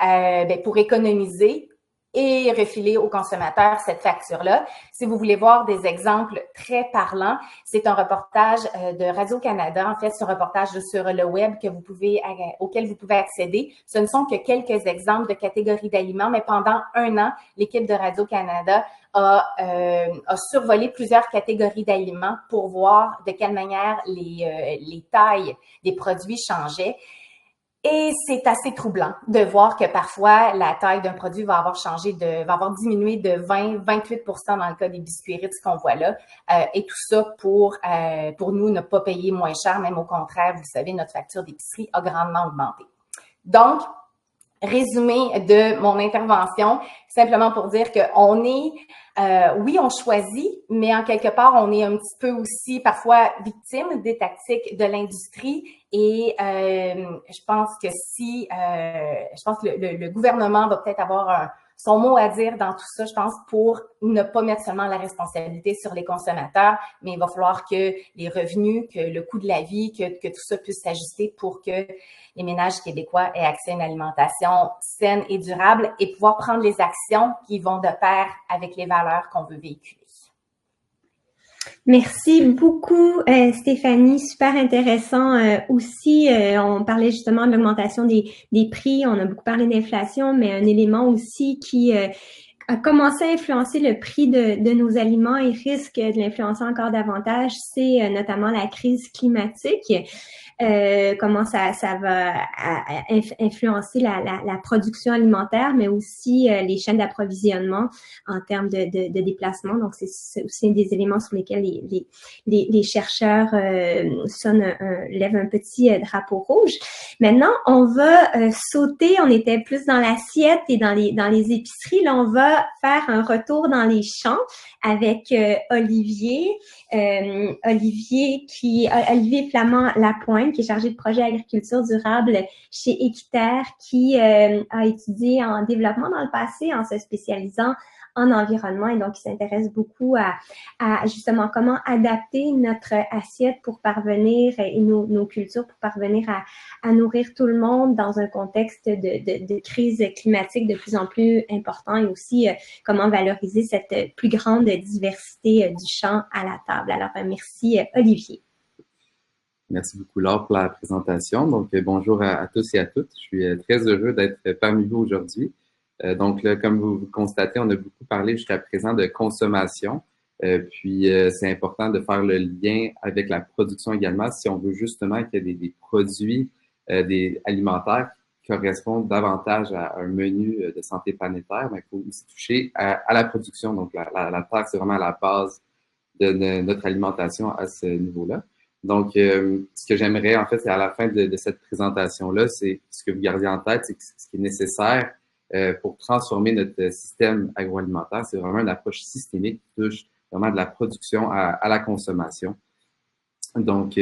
S6: économiser et refiler aux consommateurs cette facture-là. Si vous voulez voir des exemples très parlants, c'est un reportage de Radio-Canada. En fait, c'est un reportage sur le web auquel vous pouvez accéder. Ce ne sont que quelques exemples de catégories d'aliments, mais pendant 1 an, l'équipe de Radio-Canada a survolé plusieurs catégories d'aliments pour voir de quelle manière les tailles des produits changeaient. Et c'est assez troublant de voir que parfois la taille d'un produit va avoir diminué de 20-28% dans le cas des biscuits Ritz qu'on voit là. Et tout ça pour nous ne pas payer moins cher, même au contraire, vous savez, notre facture d'épicerie a grandement augmenté. Donc, résumé de mon intervention, simplement pour dire qu'on est, oui, on choisit, mais en quelque part, on est un petit peu aussi parfois victime des tactiques de l'industrie. Et je pense que le gouvernement va peut-être avoir son mot à dire dans tout ça, je pense, pour ne pas mettre seulement la responsabilité sur les consommateurs, mais il va falloir que les revenus, que le coût de la vie, que tout ça puisse s'ajuster pour que les ménages québécois aient accès à une alimentation saine et durable et pouvoir prendre les actions qui vont de pair avec les valeurs qu'on veut véhiculer.
S2: Merci beaucoup, Stéphanie. Super intéressant aussi. On parlait justement de l'augmentation des prix. On a beaucoup parlé d'inflation, mais un élément aussi qui a commencé à influencer le prix de nos aliments et risque de l'influencer encore davantage, c'est notamment la crise climatique. Comment ça va influencer la production alimentaire, mais aussi les chaînes d'approvisionnement en termes de déplacement. Donc, c'est aussi un des éléments sur lesquels les chercheurs lèvent un petit drapeau rouge. Maintenant, on va sauter. On était plus dans l'assiette et dans les épiceries. Là, on va faire un retour dans les champs avec Olivier. Olivier Flamand-Lapointe, qui est chargé de projet agriculture durable chez Équiterre, qui a étudié en développement dans le passé en se spécialisant en environnement et donc il s'intéresse beaucoup à justement comment adapter notre assiette pour parvenir et nos cultures pour parvenir à nourrir tout le monde dans un contexte de crise climatique de plus en plus important et aussi comment valoriser cette plus grande diversité du champ à la table. Alors, merci Olivier.
S7: Merci beaucoup Laure pour la présentation. Donc, bonjour à tous et à toutes. Je suis très heureux d'être parmi vous aujourd'hui. Donc, là, comme vous constatez, on a beaucoup parlé jusqu'à présent de consommation. Puis, c'est important de faire le lien avec la production également si on veut justement qu'il y ait des produits alimentaires qui correspondent davantage à un menu de santé planétaire, mais il faut aussi toucher à la production. Donc, la terre, c'est vraiment la base de notre alimentation à ce niveau-là. Donc, ce que j'aimerais, en fait, c'est à la fin de cette présentation-là, c'est ce que vous gardez en tête, c'est que ce qui est nécessaire pour transformer notre système agroalimentaire, c'est vraiment une approche systémique qui touche vraiment de la production à la consommation. Donc,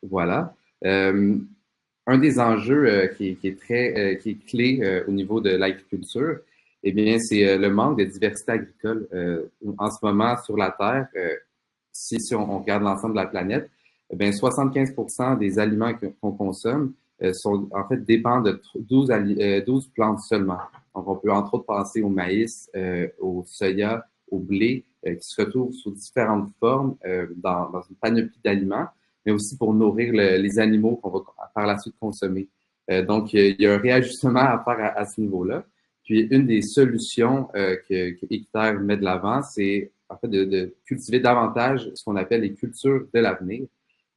S7: voilà. Un des enjeux qui est clé au niveau de l'agriculture, eh bien, c'est le manque de diversité agricole. En ce moment, sur la Terre, si on regarde l'ensemble de la planète, eh bien 75% des aliments qu'on consomme en fait dépendent de 12 plantes seulement. Donc, on peut entre autres penser au maïs, au soya, au blé, qui se retrouvent sous différentes formes dans une panoplie d'aliments, mais aussi pour nourrir les animaux qu'on va par la suite consommer. Donc, il y a un réajustement à faire à ce niveau-là. Puis, une des solutions que Équiterre met de l'avant, c'est en fait de cultiver davantage ce qu'on appelle les cultures de l'avenir,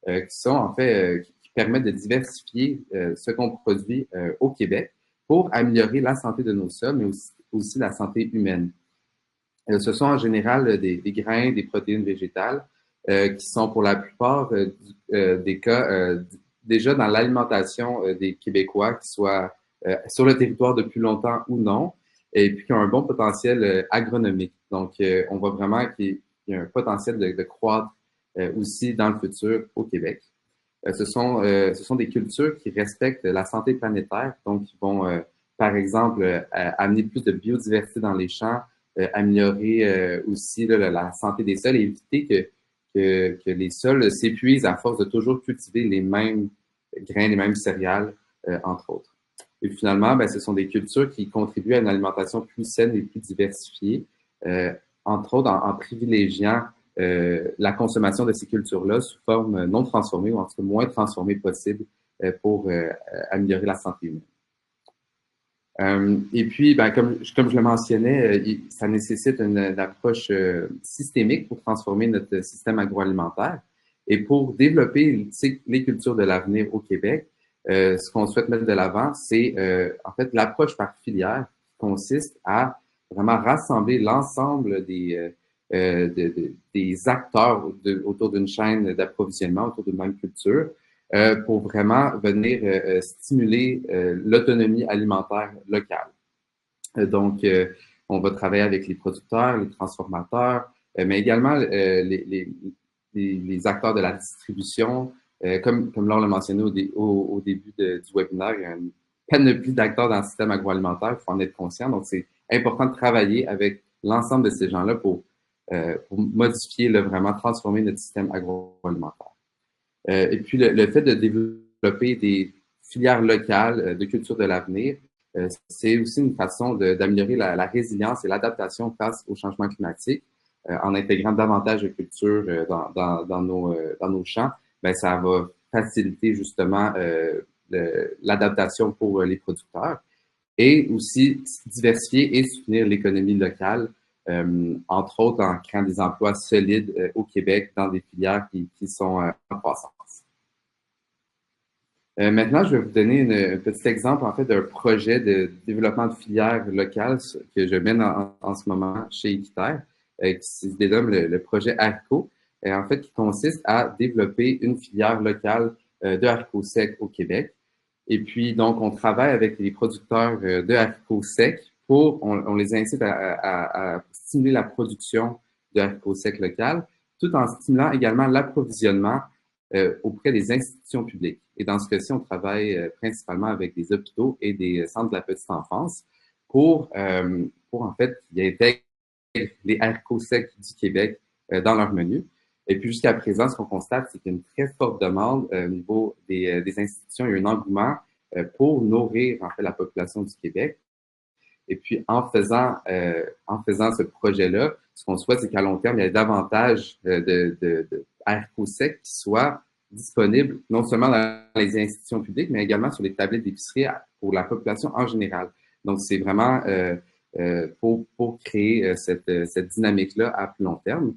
S7: qui sont en fait qui permettent de diversifier ce qu'on produit au Québec pour améliorer la santé de nos sols, mais aussi la santé humaine. Ce sont en général des grains, des protéines végétales qui sont pour la plupart des cas déjà dans l'alimentation des Québécois, qui soient sur le territoire depuis longtemps ou non, et puis qui ont un bon potentiel agronomique. Donc, on voit vraiment qu'il y a un potentiel de croître aussi dans le futur au Québec. Ce sont des cultures qui respectent la santé planétaire, donc qui vont, par exemple, amener plus de biodiversité dans les champs, améliorer aussi la santé des sols et éviter que les sols s'épuisent à force de toujours cultiver les mêmes grains, les mêmes céréales, entre autres. Et finalement, ben, ce sont des cultures qui contribuent à une alimentation plus saine et plus diversifiée, entre autres en privilégiant la consommation de ces cultures-là sous forme non transformée ou en tout cas moins transformée possible pour améliorer la santé humaine. Et puis, ben, comme je le mentionnais, ça nécessite une approche systémique pour transformer notre système agroalimentaire. Et pour développer les cultures de l'avenir au Québec, ce qu'on souhaite mettre de l'avant, c'est en fait l'approche par filière qui consiste à vraiment rassembler l'ensemble des acteurs autour d'une chaîne d'approvisionnement, autour d'une même culture, pour vraiment venir stimuler l'autonomie alimentaire locale. Donc, on va travailler avec les producteurs, les transformateurs, mais également les acteurs de la distribution. Comme Laure l'a mentionné au début du webinaire, il y a une panoplie d'acteurs dans le système agroalimentaire, il faut en être conscient. Donc, c'est important de travailler avec l'ensemble de ces gens-là pour modifier, vraiment transformer notre système agroalimentaire. Et puis, le fait de développer des filières locales de culture de l'avenir, c'est aussi une façon d'améliorer la résilience et l'adaptation face au changement climatique. En intégrant davantage de cultures dans nos champs, ben, ça va faciliter justement l'adaptation pour les producteurs et aussi diversifier et soutenir l'économie locale, entre autres en créant des emplois solides au Québec dans des filières qui sont en croissance. Maintenant, je vais vous donner un petit exemple en fait d'un projet de développement de filières locales que je mène en ce moment chez Équiterre, qui se dénomme le projet Haricot, en fait qui consiste à développer une filière locale de haricots secs au Québec. Et puis, donc, on travaille avec les producteurs de haricots secs on les incite à stimuler la production de haricots secs locales, tout en stimulant également l'approvisionnement auprès des institutions publiques. Et dans ce cas-ci, on travaille principalement avec des hôpitaux et des centres de la petite enfance pour en fait, qu'ils intègrent les haricots secs du Québec dans leur menu. Et puis, jusqu'à présent, ce qu'on constate, c'est qu'il y a une très forte demande au niveau des institutions. Il y a un engouement pour nourrir, en fait, la population du Québec. Et puis, en faisant ce projet-là, ce qu'on souhaite, c'est qu'à long terme, il y ait davantage de haricots secs qui soient disponibles non seulement dans les institutions publiques, mais également sur les tablettes d'épicerie pour la population en général. Donc, c'est vraiment pour créer cette dynamique-là à plus long terme.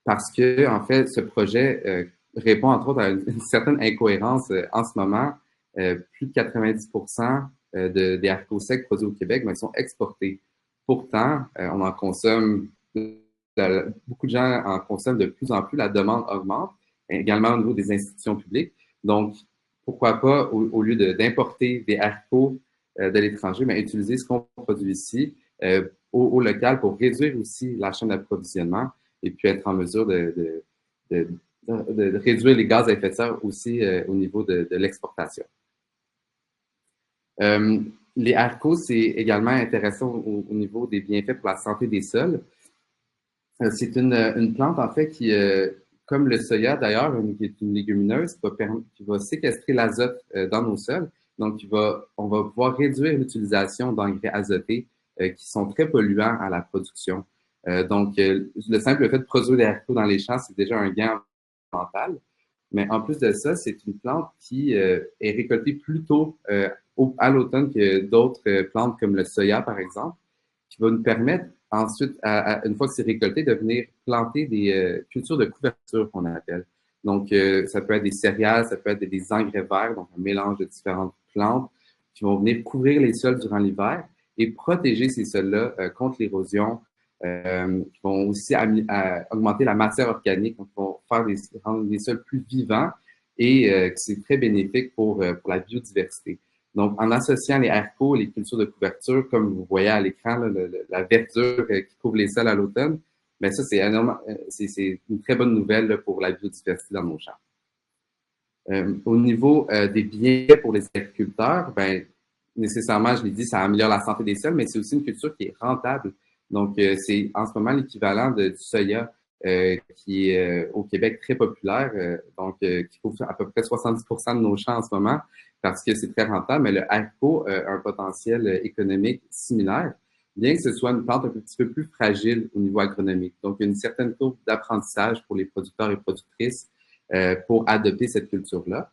S7: Parce que, en fait, ce projet répond entre autres à une certaine incohérence en ce moment. Plus de 90% des haricots secs produits au Québec, mais ils sont exportés. Pourtant, on en consomme, beaucoup de gens en consomment de plus en plus, la demande augmente, également au niveau des institutions publiques. Donc, pourquoi pas, au lieu d'importer des haricots de l'étranger, mais utiliser ce qu'on produit ici au local pour réduire aussi la chaîne d'approvisionnement et puis être en mesure de réduire les gaz à effet de serre aussi au niveau de l'exportation. Les haricots, c'est également intéressant au niveau des bienfaits pour la santé des sols. C'est une plante, en fait, qui, comme le soya d'ailleurs, qui est une légumineuse, qui va séquestrer l'azote dans nos sols. Donc, on va pouvoir réduire l'utilisation d'engrais azotés qui sont très polluants à la production. Donc, le simple fait de produire des haricots dans les champs, c'est déjà un gain environnemental. Mais en plus de ça, c'est une plante qui est récoltée plus tôt à l'automne que d'autres plantes comme le soya, par exemple, qui va nous permettre ensuite, une fois que c'est récolté, de venir planter des cultures de couverture qu'on appelle. Donc, ça peut être des céréales, ça peut être des engrais verts, donc un mélange de différentes plantes qui vont venir couvrir les sols durant l'hiver et protéger ces sols-là contre l'érosion, qui vont aussi augmenter la matière organique, donc vont rendre les sols plus vivants et c'est très bénéfique pour la biodiversité. Donc, en associant les haricots, les cultures de couverture, comme vous voyez à l'écran, la verdure qui couvre les sols à l'automne, bien ça, c'est une très bonne nouvelle là, pour la biodiversité dans nos champs. Au niveau des bienfaits pour les agriculteurs, ben, nécessairement, je l'ai dit, ça améliore la santé des sols, mais c'est aussi une culture qui est rentable. Donc, c'est en ce moment l'équivalent du soya qui est au Québec très populaire, qui couvre à peu près 70% de nos champs en ce moment parce que c'est très rentable, mais le haricot a un potentiel économique similaire, bien que ce soit une plante un petit peu plus fragile au niveau agronomique. Donc, il y a une certaine courbe d'apprentissage pour les producteurs et productrices pour adopter cette culture-là.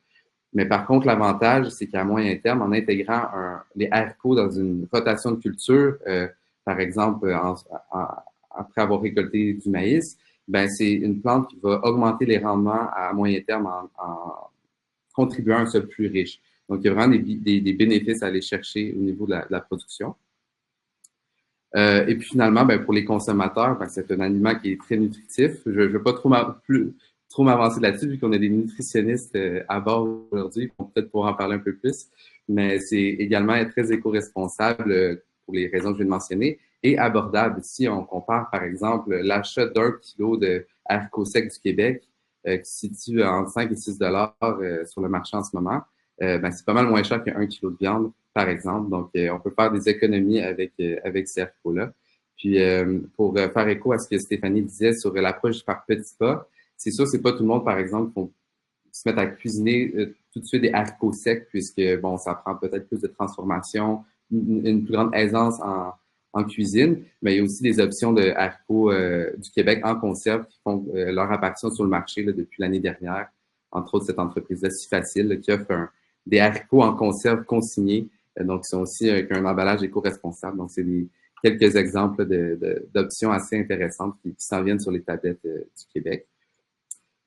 S7: Mais par contre, l'avantage, c'est qu'à moyen terme, en intégrant les haricots dans une rotation de culture, par exemple, après avoir récolté du maïs, ben c'est une plante qui va augmenter les rendements à moyen terme en contribuant à un sol plus riche. Donc, il y a vraiment des bénéfices à aller chercher au niveau de la production. Et puis finalement, ben, pour les consommateurs, ben, c'est un aliment qui est très nutritif. Je ne vais pas trop m'avancer là-dessus, vu qu'on a des nutritionnistes à bord aujourd'hui, qui vont peut-être pouvoir en parler un peu plus. Mais c'est également très éco-responsable pour les raisons que je viens de mentionner et abordable. Si on compare, par exemple, l'achat d'1 kilo de haricots secs du Québec, qui se situe entre 5 et 6 $ sur le marché en ce moment, ben, c'est pas mal moins cher qu'un kilo de viande, par exemple. Donc, on peut faire des économies avec ces haricots-là. Puis, pour faire écho à ce que Stéphanie disait sur l'approche par petits pas, c'est sûr, c'est pas tout le monde, par exemple, qui vont se mettre à cuisiner tout de suite des haricots secs, puisque, bon, ça prend peut-être plus de transformation, une plus grande aisance en cuisine, mais il y a aussi des options de haricots du Québec en conserve qui font leur apparition sur le marché là, depuis l'année dernière. Entre autres, cette entreprise-là, Si Facile, là, qui offre des haricots en conserve consignés, donc ils sont aussi avec un emballage éco-responsable. Donc, c'est quelques exemples d'options assez intéressantes qui s'en viennent sur les tablettes du Québec.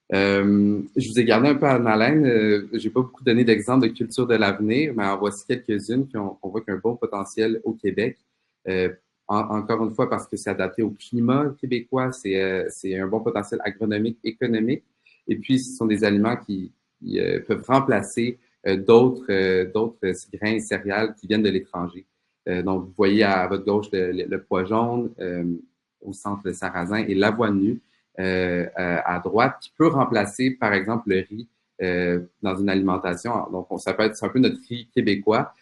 S7: Je vous ai gardé un peu en haleine. J'ai pas beaucoup donné d'exemples de culture de l'avenir, mais en voici quelques-unes qu'on voit qu'un bon potentiel au Québec. Encore une fois, parce que c'est adapté au climat québécois, c'est un bon potentiel agronomique, économique. Et puis, ce sont des aliments qui peuvent remplacer d'autres grains et céréales qui viennent de l'étranger. Donc, vous voyez à votre gauche le pois jaune, au centre le sarrasin et l'avoine nue à droite, qui peut remplacer, par exemple, le riz dans une alimentation. Donc, c'est un peu notre riz québécois.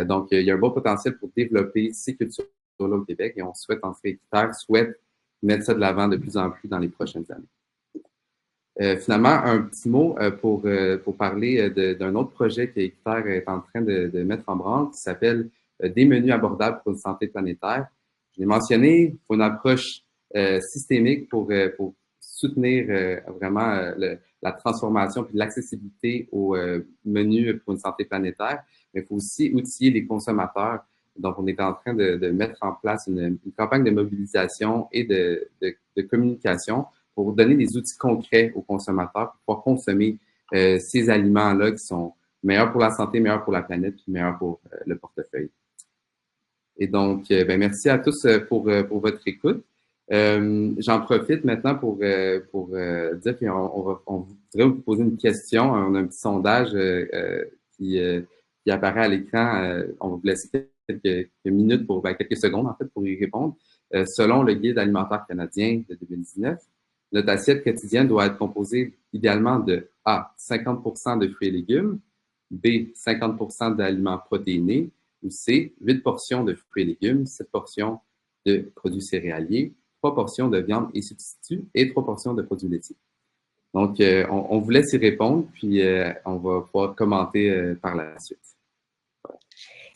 S7: Donc, il y a un bon potentiel pour développer ces cultures-là au Québec et on souhaite, en fait, Équiterre souhaite mettre ça de l'avant de plus en plus dans les prochaines années. Finalement, un petit mot pour parler d'un autre projet que Équiterre est en train de mettre en branle qui s'appelle Des menus abordables pour une santé planétaire. Je l'ai mentionné, il faut une approche systémique pour soutenir vraiment la transformation puis l'accessibilité aux menus pour une santé planétaire, mais il faut aussi outiller les consommateurs. Donc, on est en train de mettre en place une campagne de mobilisation et de communication pour donner des outils concrets aux consommateurs pour pouvoir consommer ces aliments-là qui sont meilleurs pour la santé, meilleurs pour la planète, puis meilleurs pour le portefeuille. Et donc, ben, merci à tous pour votre écoute. J'en profite maintenant pour dire qu'on voudrait vous poser une question. On a un petit sondage qui apparaît à l'écran. On va vous laisser quelques minutes quelques secondes en fait pour y répondre. Selon le Guide alimentaire canadien de 2019, notre assiette quotidienne doit être composée idéalement de A, 50% de fruits et légumes, B, 50% d'aliments protéinés, ou C, 8 portions de fruits et légumes, 7 portions de produits céréaliers, 3 portions de viande et substituts et 3 portions de produits laitiers. Donc, on vous laisse y répondre, puis on va pouvoir commenter par la suite.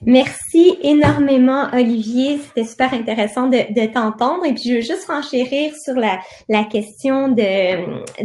S2: Merci énormément, Olivier. C'était super intéressant de t'entendre. Et puis, je veux juste renchérir sur la question de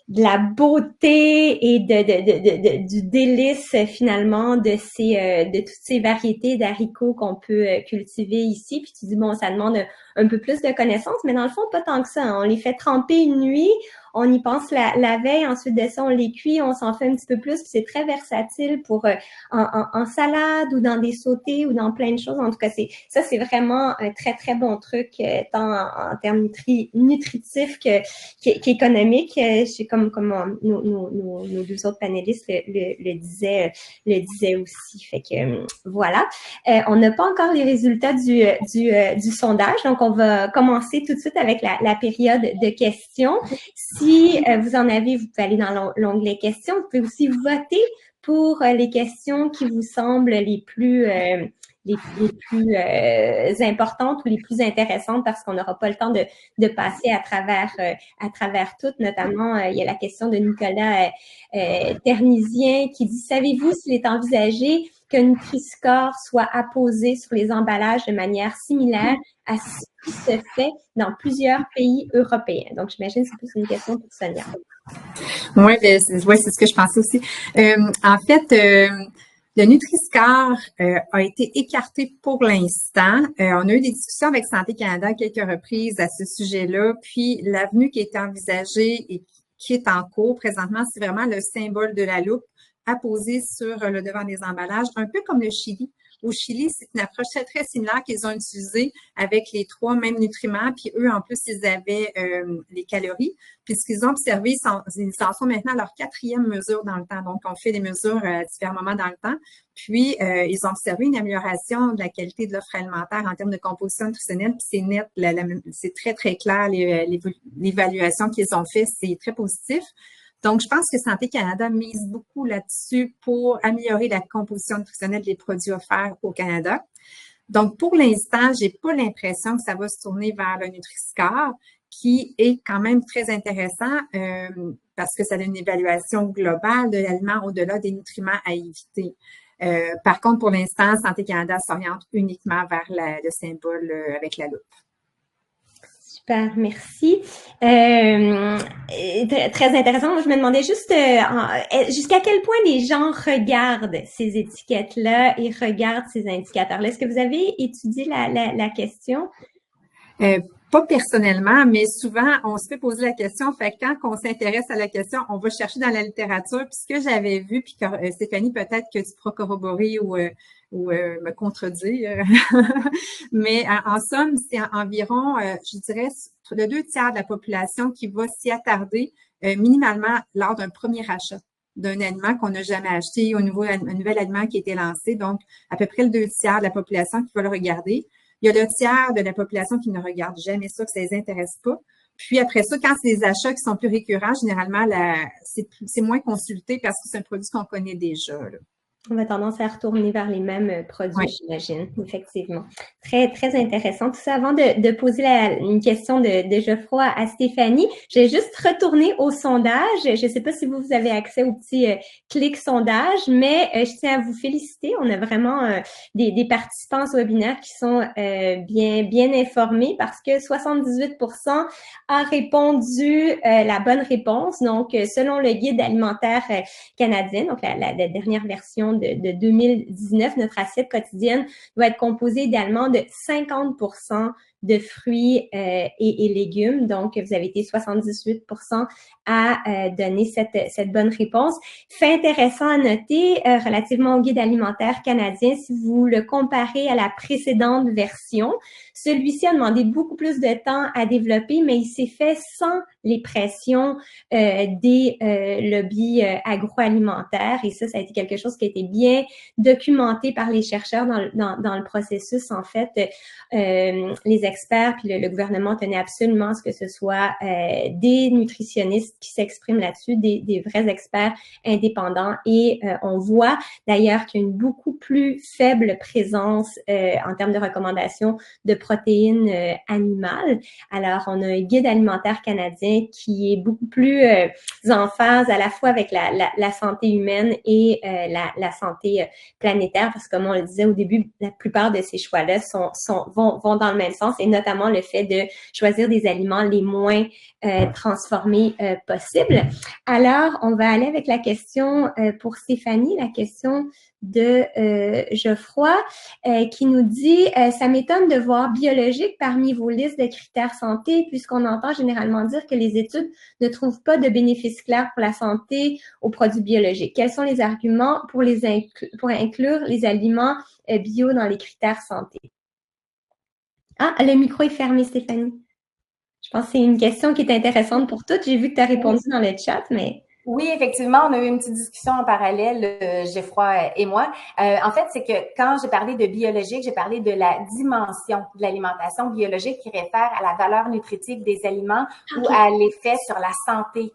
S2: la beauté et du délice, finalement, de toutes ces variétés d'haricots qu'on peut cultiver ici. Puis tu dis, bon, ça demande un peu plus de connaissances, mais dans le fond, pas tant que ça. On les fait tremper une nuit, on y pense la veille, ensuite de ça, on les cuit, on s'en fait un petit peu plus. C'est très versatile pour en salade ou dans des sautés ou dans plein de choses. En tout cas, c'est vraiment un très, très bon truc, tant en termes nutritifs qu'économiques. C'est comme nos 2 autres panélistes le disaient aussi. Fait que voilà. On n'a pas encore les résultats du sondage, donc on va commencer tout de suite avec la période de questions. Si vous en avez, vous pouvez aller dans l'onglet questions. Vous pouvez aussi voter pour les questions qui vous semblent les plus importantes ou les plus intéressantes, parce qu'on n'aura pas le temps de passer à travers toutes. Notamment, il y a la question de Nicolas Ternisien qui dit « Savez-vous s'il est envisagé qu'un Nutri-Score soit apposé sur les emballages de manière similaire à ce qui se fait dans plusieurs pays européens? » Donc, j'imagine que c'est plus une question pour Sonia.
S5: Oui, c'est ce que je pensais aussi. En fait, le Nutri-Score a été écarté pour l'instant. On a eu des discussions avec Santé Canada à quelques reprises à ce sujet-là. Puis, l'avenue qui est envisagée et qui est en cours présentement, c'est vraiment le symbole de la loupe apposé sur le devant des emballages, un peu comme le chili. Au Chili, c'est une approche très, très similaire qu'ils ont utilisée avec les 3 mêmes nutriments. Puis eux, en plus, ils avaient les calories. Puis ce qu'ils ont observé, ils en sont maintenant à leur 4e mesure dans le temps. Donc, on fait des mesures à différents moments dans le temps. Puis, ils ont observé une amélioration de la qualité de l'offre alimentaire en termes de composition nutritionnelle. Puis c'est net, c'est très, très clair, l'évaluation qu'ils ont fait, c'est très positif. Donc, je pense que Santé Canada mise beaucoup là-dessus pour améliorer la composition nutritionnelle des produits offerts au Canada. Donc, pour l'instant, j'ai pas l'impression que ça va se tourner vers le Nutri-Score, qui est quand même très intéressant parce que ça a une évaluation globale de l'aliment au-delà des nutriments à éviter. Par contre, pour l'instant, Santé Canada s'oriente uniquement vers le symbole avec la loupe.
S2: Super, merci. Très intéressant. Moi, je me demandais juste jusqu'à quel point les gens regardent ces étiquettes-là et regardent ces indicateurs-là. Est-ce que vous avez étudié la question?
S5: Pas personnellement, mais souvent, on se fait poser la question. Fait que quand on s'intéresse à la question, on va chercher dans la littérature. Puis ce que j'avais vu, puis Stéphanie, peut-être que tu pourras corroborer ou me contredire. Mais en somme, c'est environ, je dirais, le 2/3 de la population qui va s'y attarder minimalement lors d'un premier achat d'un aliment qu'on n'a jamais acheté, un nouvel aliment qui a été lancé. Donc, à peu près le 2/3 de la population qui va le regarder. Il y a le tiers de la population qui ne regarde jamais ça, que ça les intéresse pas. Puis après ça, quand c'est des achats qui sont plus récurrents, généralement, c'est moins consulté parce que c'est un produit qu'on connaît déjà, là.
S2: On a tendance à retourner vers les mêmes produits, j'imagine, effectivement. Très, très intéressant. Tout ça, avant de poser une question de Geoffroy à Stéphanie, je vais juste retourner au sondage. Je ne sais pas si vous avez accès au petit clic sondage, mais je tiens à vous féliciter. On a vraiment des participants au webinaire qui sont bien informés parce que 78% a répondu la bonne réponse. Donc, selon le guide alimentaire canadien, donc la dernière version de 2019, notre assiette quotidienne doit être composée idéalement de 50% de fruits et légumes. Donc, vous avez été 78% à donner cette bonne réponse. Fait intéressant à noter, relativement au guide alimentaire canadien, si vous le comparez à la précédente version, celui-ci a demandé beaucoup plus de temps à développer, mais il s'est fait sans les pressions des lobbies agroalimentaires. Et ça a été quelque chose qui a été bien documenté par les chercheurs dans le processus. En fait, les experts, puis le gouvernement tenait absolument à ce que ce soit des nutritionnistes qui s'expriment là-dessus, des vrais experts indépendants. Et on voit d'ailleurs qu'il y a une beaucoup plus faible présence en termes de recommandations de protéines animales. Alors, on a un guide alimentaire canadien qui est beaucoup plus en phase à la fois avec la santé humaine et la santé planétaire, parce que comme on le disait au début, la plupart de ces choix-là vont dans le même sens, et notamment le fait de choisir des aliments les moins transformés possibles. Alors, on va aller avec la question pour Stéphanie, la question de Geoffroy, qui nous dit « Ça m'étonne de voir biologique parmi vos listes de critères santé, puisqu'on entend généralement dire que les études ne trouvent pas de bénéfices clairs pour la santé aux produits biologiques. Quels sont les arguments pour inclure les aliments bio dans les critères santé? » Ah, le micro est fermé, Stéphanie. Je pense que c'est une question qui est intéressante pour toutes. J'ai vu que tu as répondu dans le chat, mais...
S6: Oui, effectivement, on a eu une petite discussion en parallèle, Geoffroy et moi. En fait, c'est que quand j'ai parlé de biologique, j'ai parlé de la dimension de l'alimentation biologique qui réfère à la valeur nutritive des aliments ou à l'effet sur la santé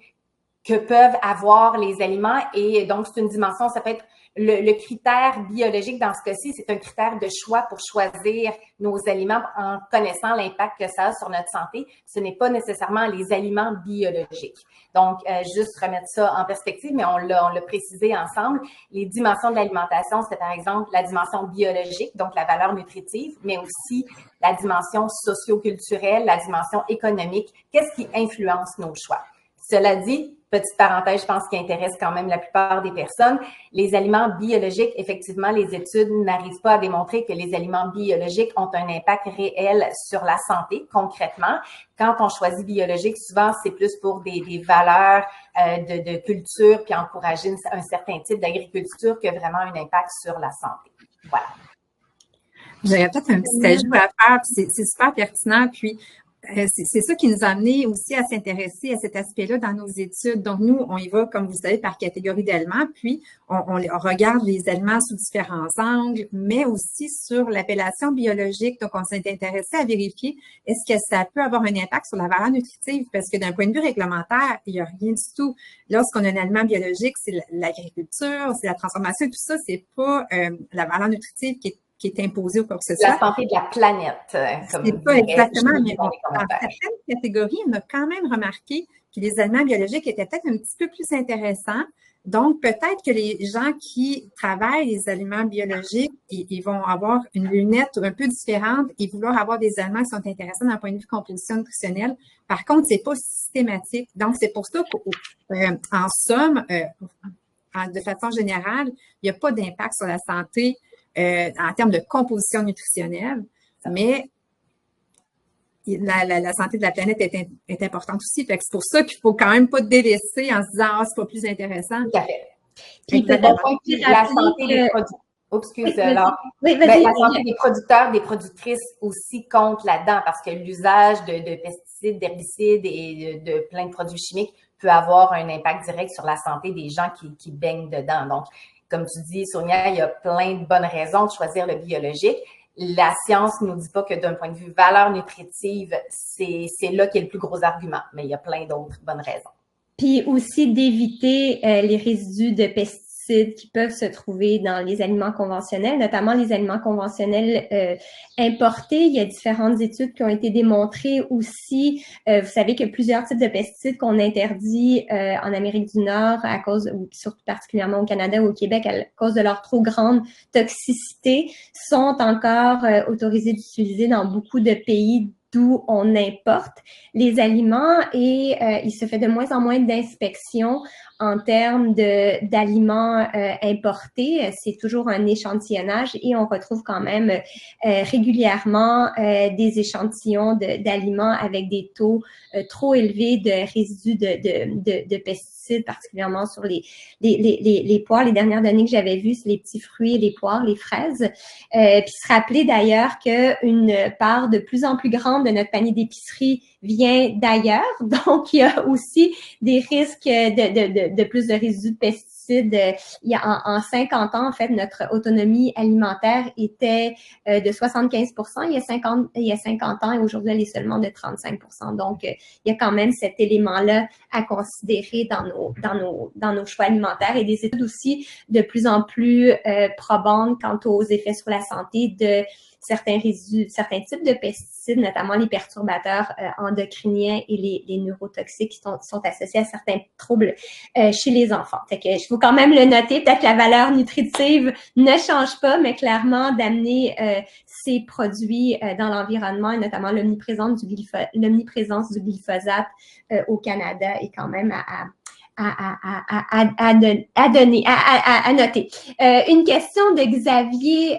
S6: que peuvent avoir les aliments. Et donc, c'est une dimension, ça peut être le critère biologique dans ce cas-ci, c'est un critère de choix pour choisir nos aliments en connaissant l'impact que ça a sur notre santé. Ce n'est pas nécessairement les aliments biologiques. Donc, juste remettre ça en perspective, mais on l'a précisé ensemble. Les dimensions de l'alimentation, c'est par exemple la dimension biologique, donc la valeur nutritive, mais aussi la dimension socio-culturelle, la dimension économique. Qu'est-ce qui influence nos choix? Cela dit, petite parenthèse, je pense qui intéresse quand même la plupart des personnes, les aliments biologiques, effectivement, les études n'arrivent pas à démontrer que les aliments biologiques ont un impact réel sur la santé, concrètement. Quand on choisit biologique, souvent, c'est plus pour des valeurs de culture, puis encourager un certain type d'agriculture qui a vraiment un impact sur la santé. Voilà.
S5: J'aurais peut-être un petit ajout à faire, puis c'est super pertinent, puis c'est ça qui nous a amené aussi à s'intéresser à cet aspect-là dans nos études. Donc, nous, on y va, comme vous savez, par catégorie d'aliments, puis on regarde les aliments sous différents angles, mais aussi sur l'appellation biologique. Donc, on s'est intéressé à vérifier est-ce que ça peut avoir un impact sur la valeur nutritive, parce que d'un point de vue réglementaire, il n'y a rien du tout. Lorsqu'on a un aliment biologique, c'est l'agriculture, c'est la transformation, tout ça, c'est pas la valeur nutritive qui est imposée ou quoi que ce soit.
S6: La santé de la planète.
S5: C'est pas exactement, mais dans certaines catégories, on a quand même remarqué que les aliments biologiques étaient peut-être un petit peu plus intéressants. Donc, peut-être que les gens qui travaillent les aliments biologiques, ils vont avoir une lunette un peu différente et vouloir avoir des aliments qui sont intéressants d'un point de vue composition nutritionnelle. Par contre, c'est pas systématique. Donc, c'est pour ça qu'en somme, de façon générale, il n'y a pas d'impact sur la santé en termes de composition nutritionnelle, mais la santé de la planète est importante aussi. Fait que c'est pour ça qu'il ne faut quand même pas délaisser en se disant « Ah, c'est pas plus intéressant ».
S6: Tout à fait. Puis la santé des producteurs. Excuse, alors. La santé des producteurs, des productrices aussi compte là-dedans parce que l'usage de pesticides, d'herbicides et de plein de produits chimiques peut avoir un impact direct sur la santé des gens qui baignent dedans. Donc, comme tu dis, Sonia, il y a plein de bonnes raisons de choisir le biologique. La science ne nous dit pas que d'un point de vue valeur nutritive, c'est là qu'il y a le plus gros argument, mais il y a plein d'autres bonnes raisons.
S2: Puis aussi d'éviter les résidus de pesticides qui peuvent se trouver dans les aliments conventionnels, notamment les aliments conventionnels importés. Il y a différentes études qui ont été démontrées aussi. Vous savez qu'il y a plusieurs types de pesticides qu'on interdit en Amérique du Nord à cause, ou surtout particulièrement au Canada ou au Québec, à cause de leur trop grande toxicité, sont encore autorisés d'utiliser dans beaucoup de pays d'où on importe les aliments et il se fait de moins en moins d'inspections en termes d'aliments importés. C'est toujours un échantillonnage et on retrouve quand même régulièrement des échantillons d'aliments avec des taux trop élevés de résidus de pesticides, particulièrement sur les poires. Les dernières données que j'avais vues, c'est les petits fruits, les poires, les fraises. Puis se rappeler d'ailleurs qu'une part de plus en plus grande de notre panier d'épicerie vient d'ailleurs. Donc, il y a aussi des risques de plus de résidus de pesticides. Il y a en 50 ans, en fait, notre autonomie alimentaire était de 75% il y a 50 ans et aujourd'hui, elle est seulement de 35%. Donc, il y a quand même cet élément-là à considérer dans nos choix alimentaires et des études aussi de plus en plus probantes quant aux effets sur la santé de certains résidus, certains types de pesticides, notamment les perturbateurs endocriniens et les neurotoxiques qui sont associés à certains troubles chez les enfants. Fait que je faut quand même le noter, peut-être que la valeur nutritive ne change pas, mais clairement d'amener ces produits dans l'environnement et notamment l'omniprésence du glyphosate au Canada est quand même à noter. Une question de Xavier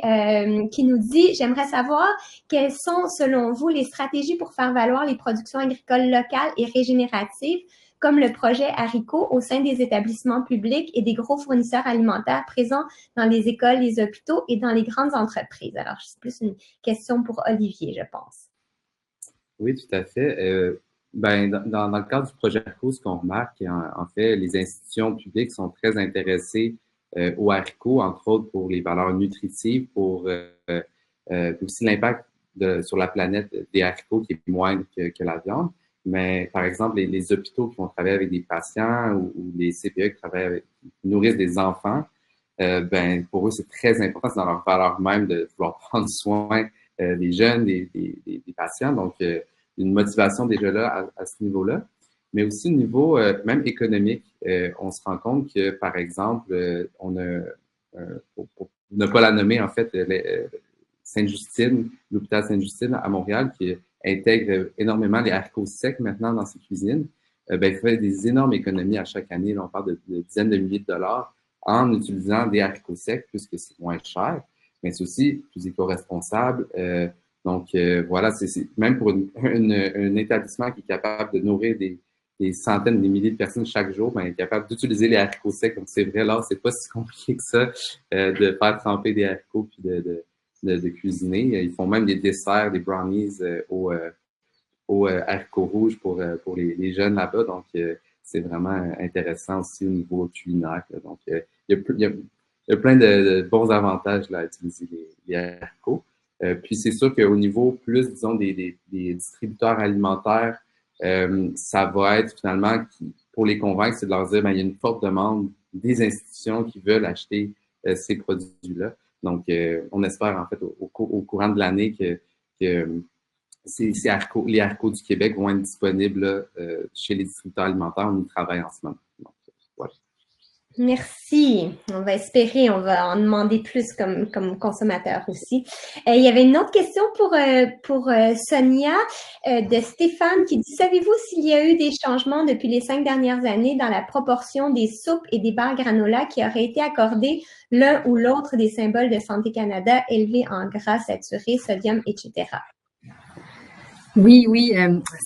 S2: qui nous dit « J'aimerais savoir quelles sont, selon vous, les stratégies pour faire valoir les productions agricoles locales et régénératives comme le projet Haricot au sein des établissements publics et des gros fournisseurs alimentaires présents dans les écoles, les hôpitaux et dans les grandes entreprises. » Alors, c'est plus une question pour Olivier, je pense.
S7: Oui, tout à fait. Dans le cadre du projet Haricot, ce qu'on remarque, en fait, les institutions publiques sont très intéressées aux haricots, entre autres pour les valeurs nutritives, pour aussi l'impact sur la planète des haricots qui est moindre que la viande. Mais par exemple, les hôpitaux qui vont travailler avec des patients ou les CPE qui nourrissent des enfants, pour eux, c'est très important, c'est dans leur valeur même de vouloir prendre soin des jeunes, des patients. Donc, une motivation déjà là à ce niveau-là. Mais aussi au niveau même économique, on se rend compte que, par exemple, on a, pour ne pas la nommer, en fait, Sainte-Justine, l'hôpital Sainte-Justine à Montréal, qui intègre énormément les haricots secs maintenant dans ses cuisines, il fait des énormes économies à chaque année. Là, on parle de dizaines de milliers de dollars en utilisant des haricots secs, puisque c'est moins cher, mais c'est aussi plus éco-responsable. Donc, voilà, c'est même pour un établissement qui est capable de nourrir des centaines, des milliers de personnes chaque jour, il est capable d'utiliser les haricots secs. Donc, c'est vrai, là, c'est pas si compliqué que ça de faire tremper des haricots puis de cuisiner. Ils font même des desserts, des brownies aux haricots rouges pour les jeunes là-bas. Donc, c'est vraiment intéressant aussi au niveau culinaire. Donc, il y a plein de bons avantages là, à utiliser les haricots. Puis c'est sûr qu'au niveau plus, disons, des distributeurs alimentaires, ça va être finalement, pour les convaincre, c'est de leur dire, il y a une forte demande des institutions qui veulent acheter ces produits-là. Donc, on espère en fait au courant de l'année que les haricots du Québec vont être disponibles là, chez les distributeurs alimentaires. On y travaille en ce moment. Donc, voilà.
S2: Merci. On va espérer, on va en demander plus comme consommateur aussi. Il y avait une autre question pour Sonia de Stéphane qui dit « Savez-vous s'il y a eu des changements depuis les 5 dernières années dans la proportion des soupes et des barres granola qui auraient été accordées l'un ou l'autre des symboles de Santé Canada élevés en gras saturé, sodium, etc. »
S5: Oui,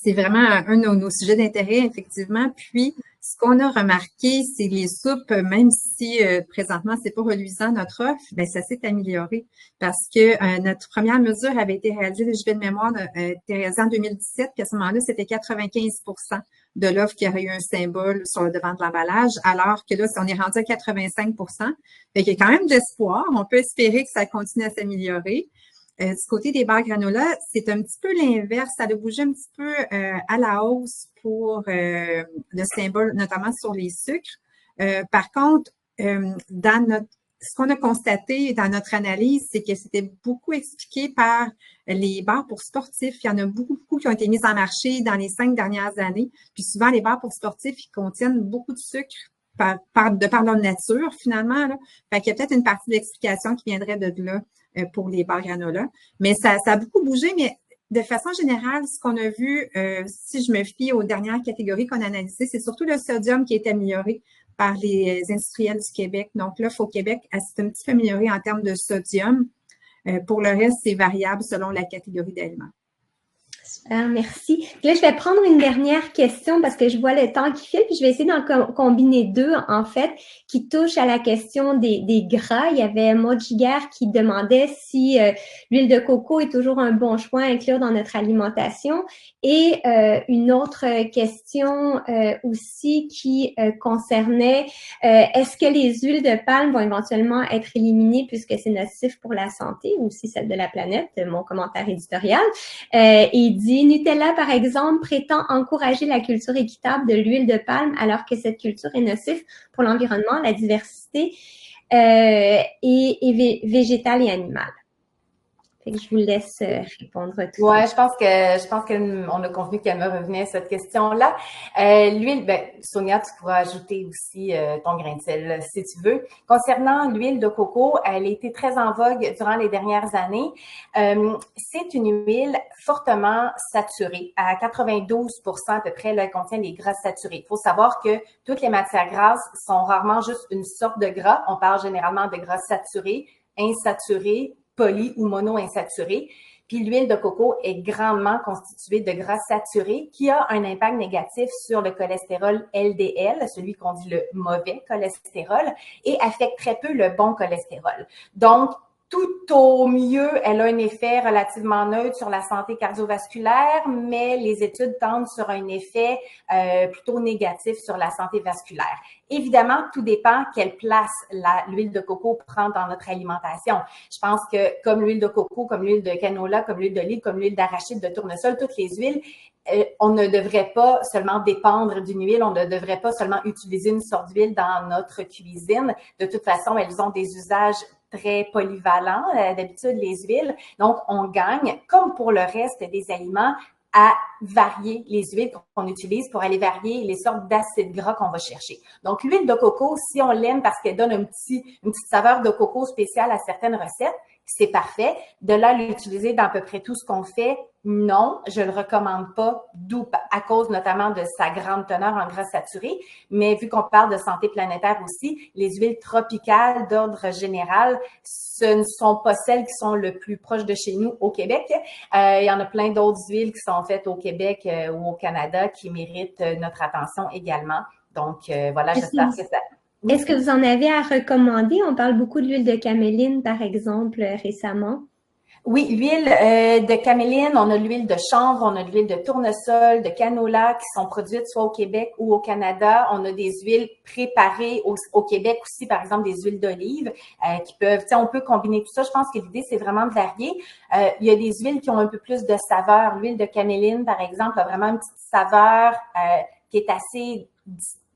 S5: c'est vraiment un de nos sujets d'intérêt, effectivement. Puis, ce qu'on a remarqué, c'est les soupes, même si présentement, c'est pas reluisant notre offre, ça s'est amélioré parce que notre première mesure avait été réalisée, je vais de mémoire, était réalisée en 2017, puis à ce moment-là, c'était 95% de l'offre qui aurait eu un symbole sur le devant de l'emballage, alors que là, on est rendu à 85%. Fait qu'il y a quand même de l'espoir. On peut espérer que ça continue à s'améliorer. Du côté des barres granola, c'est un petit peu l'inverse. Ça a bougé un petit peu à la hausse pour le symbole, notamment sur les sucres. Par contre, ce qu'on a constaté dans notre analyse, c'est que c'était beaucoup expliqué par les barres pour sportifs. Il y en a beaucoup qui ont été mises en marché dans les 5 dernières années. Puis souvent, les barres pour sportifs, ils contiennent beaucoup de sucre de par leur nature, finalement. Là. Fait qu'il y a peut-être une partie de l'explication qui viendrait de là pour les barres granola. Mais ça a beaucoup bougé, mais de façon générale, ce qu'on a vu, si je me fie aux dernières catégories qu'on a analysées, c'est surtout le sodium qui est amélioré par les industriels du Québec. Donc, l'offre au Québec, c'est un petit peu amélioré en termes de sodium. Pour le reste, c'est variable selon la catégorie d'aliments.
S2: Super, merci. Puis là, je vais prendre une dernière question parce que je vois le temps qui file, puis je vais essayer d'en combiner deux, en fait, qui touchent à la question des gras. Il y avait Maud Giguère qui demandait si l'huile de coco est toujours un bon choix à inclure dans notre alimentation. Et une autre question aussi qui concernait est-ce que les huiles de palme vont éventuellement être éliminées puisque c'est nocif pour la santé ou aussi celle de la planète? Mon commentaire éditorial. Il dit, Nutella, par exemple, prétend encourager la culture équitable de l'huile de palme alors que cette culture est nocive pour l'environnement, la diversité et végétale et animale. Fait que je vous laisse répondre à tout ça.
S6: Ouais, je pense qu'on a convenu qu'elle me revenait à cette question-là. L'huile, Sonia, tu pourras ajouter aussi ton grain de sel si tu veux. Concernant l'huile de coco, elle a été très en vogue durant les dernières années. C'est une huile fortement saturée. À 92% à peu près, là, elle contient les gras saturés. Il faut savoir que toutes les matières grasses sont rarement juste une sorte de gras. On parle généralement de gras saturés, insaturés, poly ou monoinsaturés. Puis l'huile de coco est grandement constituée de gras saturés qui a un impact négatif sur le cholestérol LDL, celui qu'on dit le mauvais cholestérol, et affecte très peu le bon cholestérol. Donc, tout au mieux, elle a un effet relativement neutre sur la santé cardiovasculaire, mais les études tendent sur un effet plutôt négatif sur la santé vasculaire. Évidemment, tout dépend quelle place l'huile de coco prend dans notre alimentation. Je pense que comme l'huile de coco, comme l'huile de canola, comme l'huile d'olive, comme l'huile d'arachide, de tournesol, toutes les huiles, on ne devrait pas seulement dépendre d'une huile, on ne devrait pas seulement utiliser une sorte d'huile dans notre cuisine. De toute façon, elles ont des usages très polyvalents, d'habitude les huiles. Donc, on gagne, comme pour le reste des aliments, à varier les huiles qu'on utilise pour aller varier les sortes d'acides gras qu'on va chercher. Donc, l'huile de coco, si on l'aime parce qu'elle donne une petite saveur de coco spéciale à certaines recettes, c'est parfait. De là, l'utiliser dans à peu près tout ce qu'on fait, non, je le recommande pas, d'où à cause notamment de sa grande teneur en gras saturés. Mais vu qu'on parle de santé planétaire aussi, les huiles tropicales d'ordre général, ce ne sont pas celles qui sont le plus proches de chez nous au Québec. Il y en a plein d'autres huiles qui sont faites au Québec ou au Canada qui méritent notre attention également. Donc voilà, j'espère que ça...
S2: Est-ce que vous en avez à recommander? On parle beaucoup de l'huile de caméline, par exemple, récemment.
S6: Oui, l'huile de caméline, on a l'huile de chanvre, on a l'huile de tournesol, de canola qui sont produites soit au Québec ou au Canada. On a des huiles préparées au Québec aussi, par exemple des huiles d'olive qui peuvent, on peut combiner tout ça. Je pense que l'idée, c'est vraiment de varier. Il y a des huiles qui ont un peu plus de saveur. L'huile de caméline, par exemple, a vraiment une petite saveur qui est assez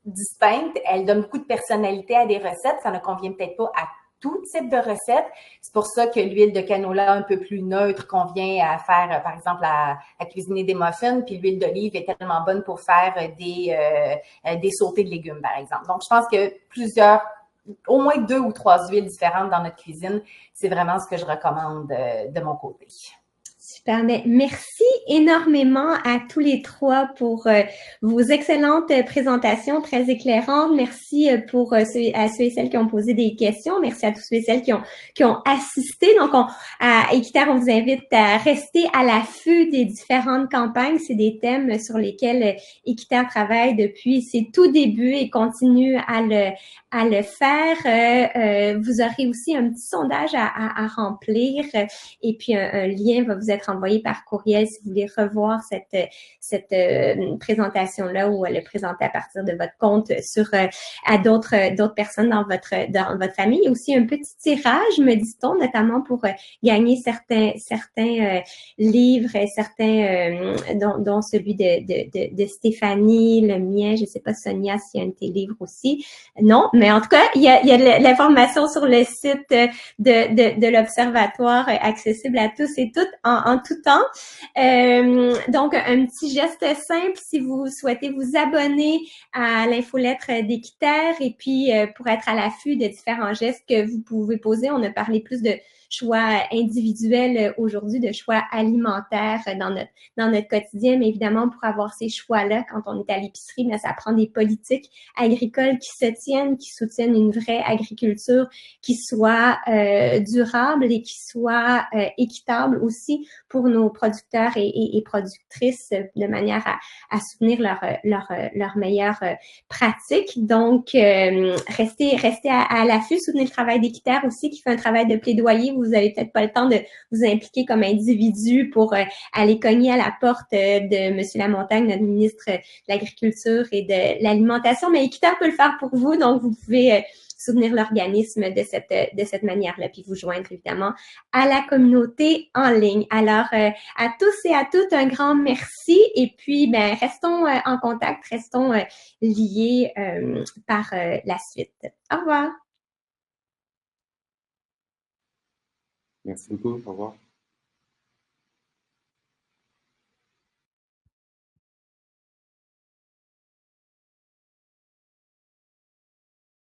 S6: distincte. Elle donne beaucoup de personnalité à des recettes. Ça ne convient peut-être pas à tout type de recettes. C'est pour ça que l'huile de canola un peu plus neutre convient à faire, par exemple, à cuisiner des muffins, puis l'huile d'olive est tellement bonne pour faire des sautés de légumes, par exemple. Donc, je pense que au moins 2 ou 3 huiles différentes dans notre cuisine, c'est vraiment ce que je recommande de mon côté.
S2: Super, mais merci énormément à tous les trois pour vos excellentes présentations très éclairantes. Merci pour à ceux et celles qui ont posé des questions. Merci à tous ceux et celles qui ont assisté. Donc, à Équiterre, on vous invite à rester à l'affût des différentes campagnes. C'est des thèmes sur lesquels Équiterre travaille depuis ses tout débuts et continue à le faire. Vous aurez aussi un petit sondage à remplir et puis un lien va vous être envoyé par courriel si vous voulez revoir cette présentation-là ou le présenter à partir de votre compte à d'autres personnes dans votre famille. Il y a aussi un petit tirage, me dit-on, notamment pour gagner certains livres, certains dont celui de Stéphanie, le mien, je ne sais pas Sonia s'il y a un de tes livres aussi. Non, mais en tout cas, il y a l'information sur le site de l'Observatoire accessible à tous et toutes en tout temps. Donc, un petit geste simple si vous souhaitez vous abonner à l'infolettre d'Équiterre et puis pour être à l'affût de différents gestes que vous pouvez poser. On a parlé plus de choix individuels aujourd'hui, de choix alimentaires dans notre quotidien, mais évidemment, pour avoir ces choix-là, quand on est à l'épicerie, mais ça prend des politiques agricoles qui se tiennent, qui soutiennent une vraie agriculture qui soit durable et qui soit équitable aussi pour nos producteurs et productrices de manière à soutenir leur meilleure pratique. Donc, restez à l'affût, soutenez le travail d'Équiterre aussi, qui fait un travail de plaidoyer. Vous avez peut-être pas le temps de vous impliquer comme individu pour aller cogner à la porte de M. Lamontagne, notre ministre de l'Agriculture et de l'Alimentation, mais Équiterre peut le faire pour vous, donc vous pouvez soutenir l'organisme de cette manière-là, puis vous joindre évidemment à la communauté en ligne. Alors, à tous et à toutes, un grand merci, et puis restons en contact, restons liés par la suite. Au revoir.
S7: Merci beaucoup. Au revoir.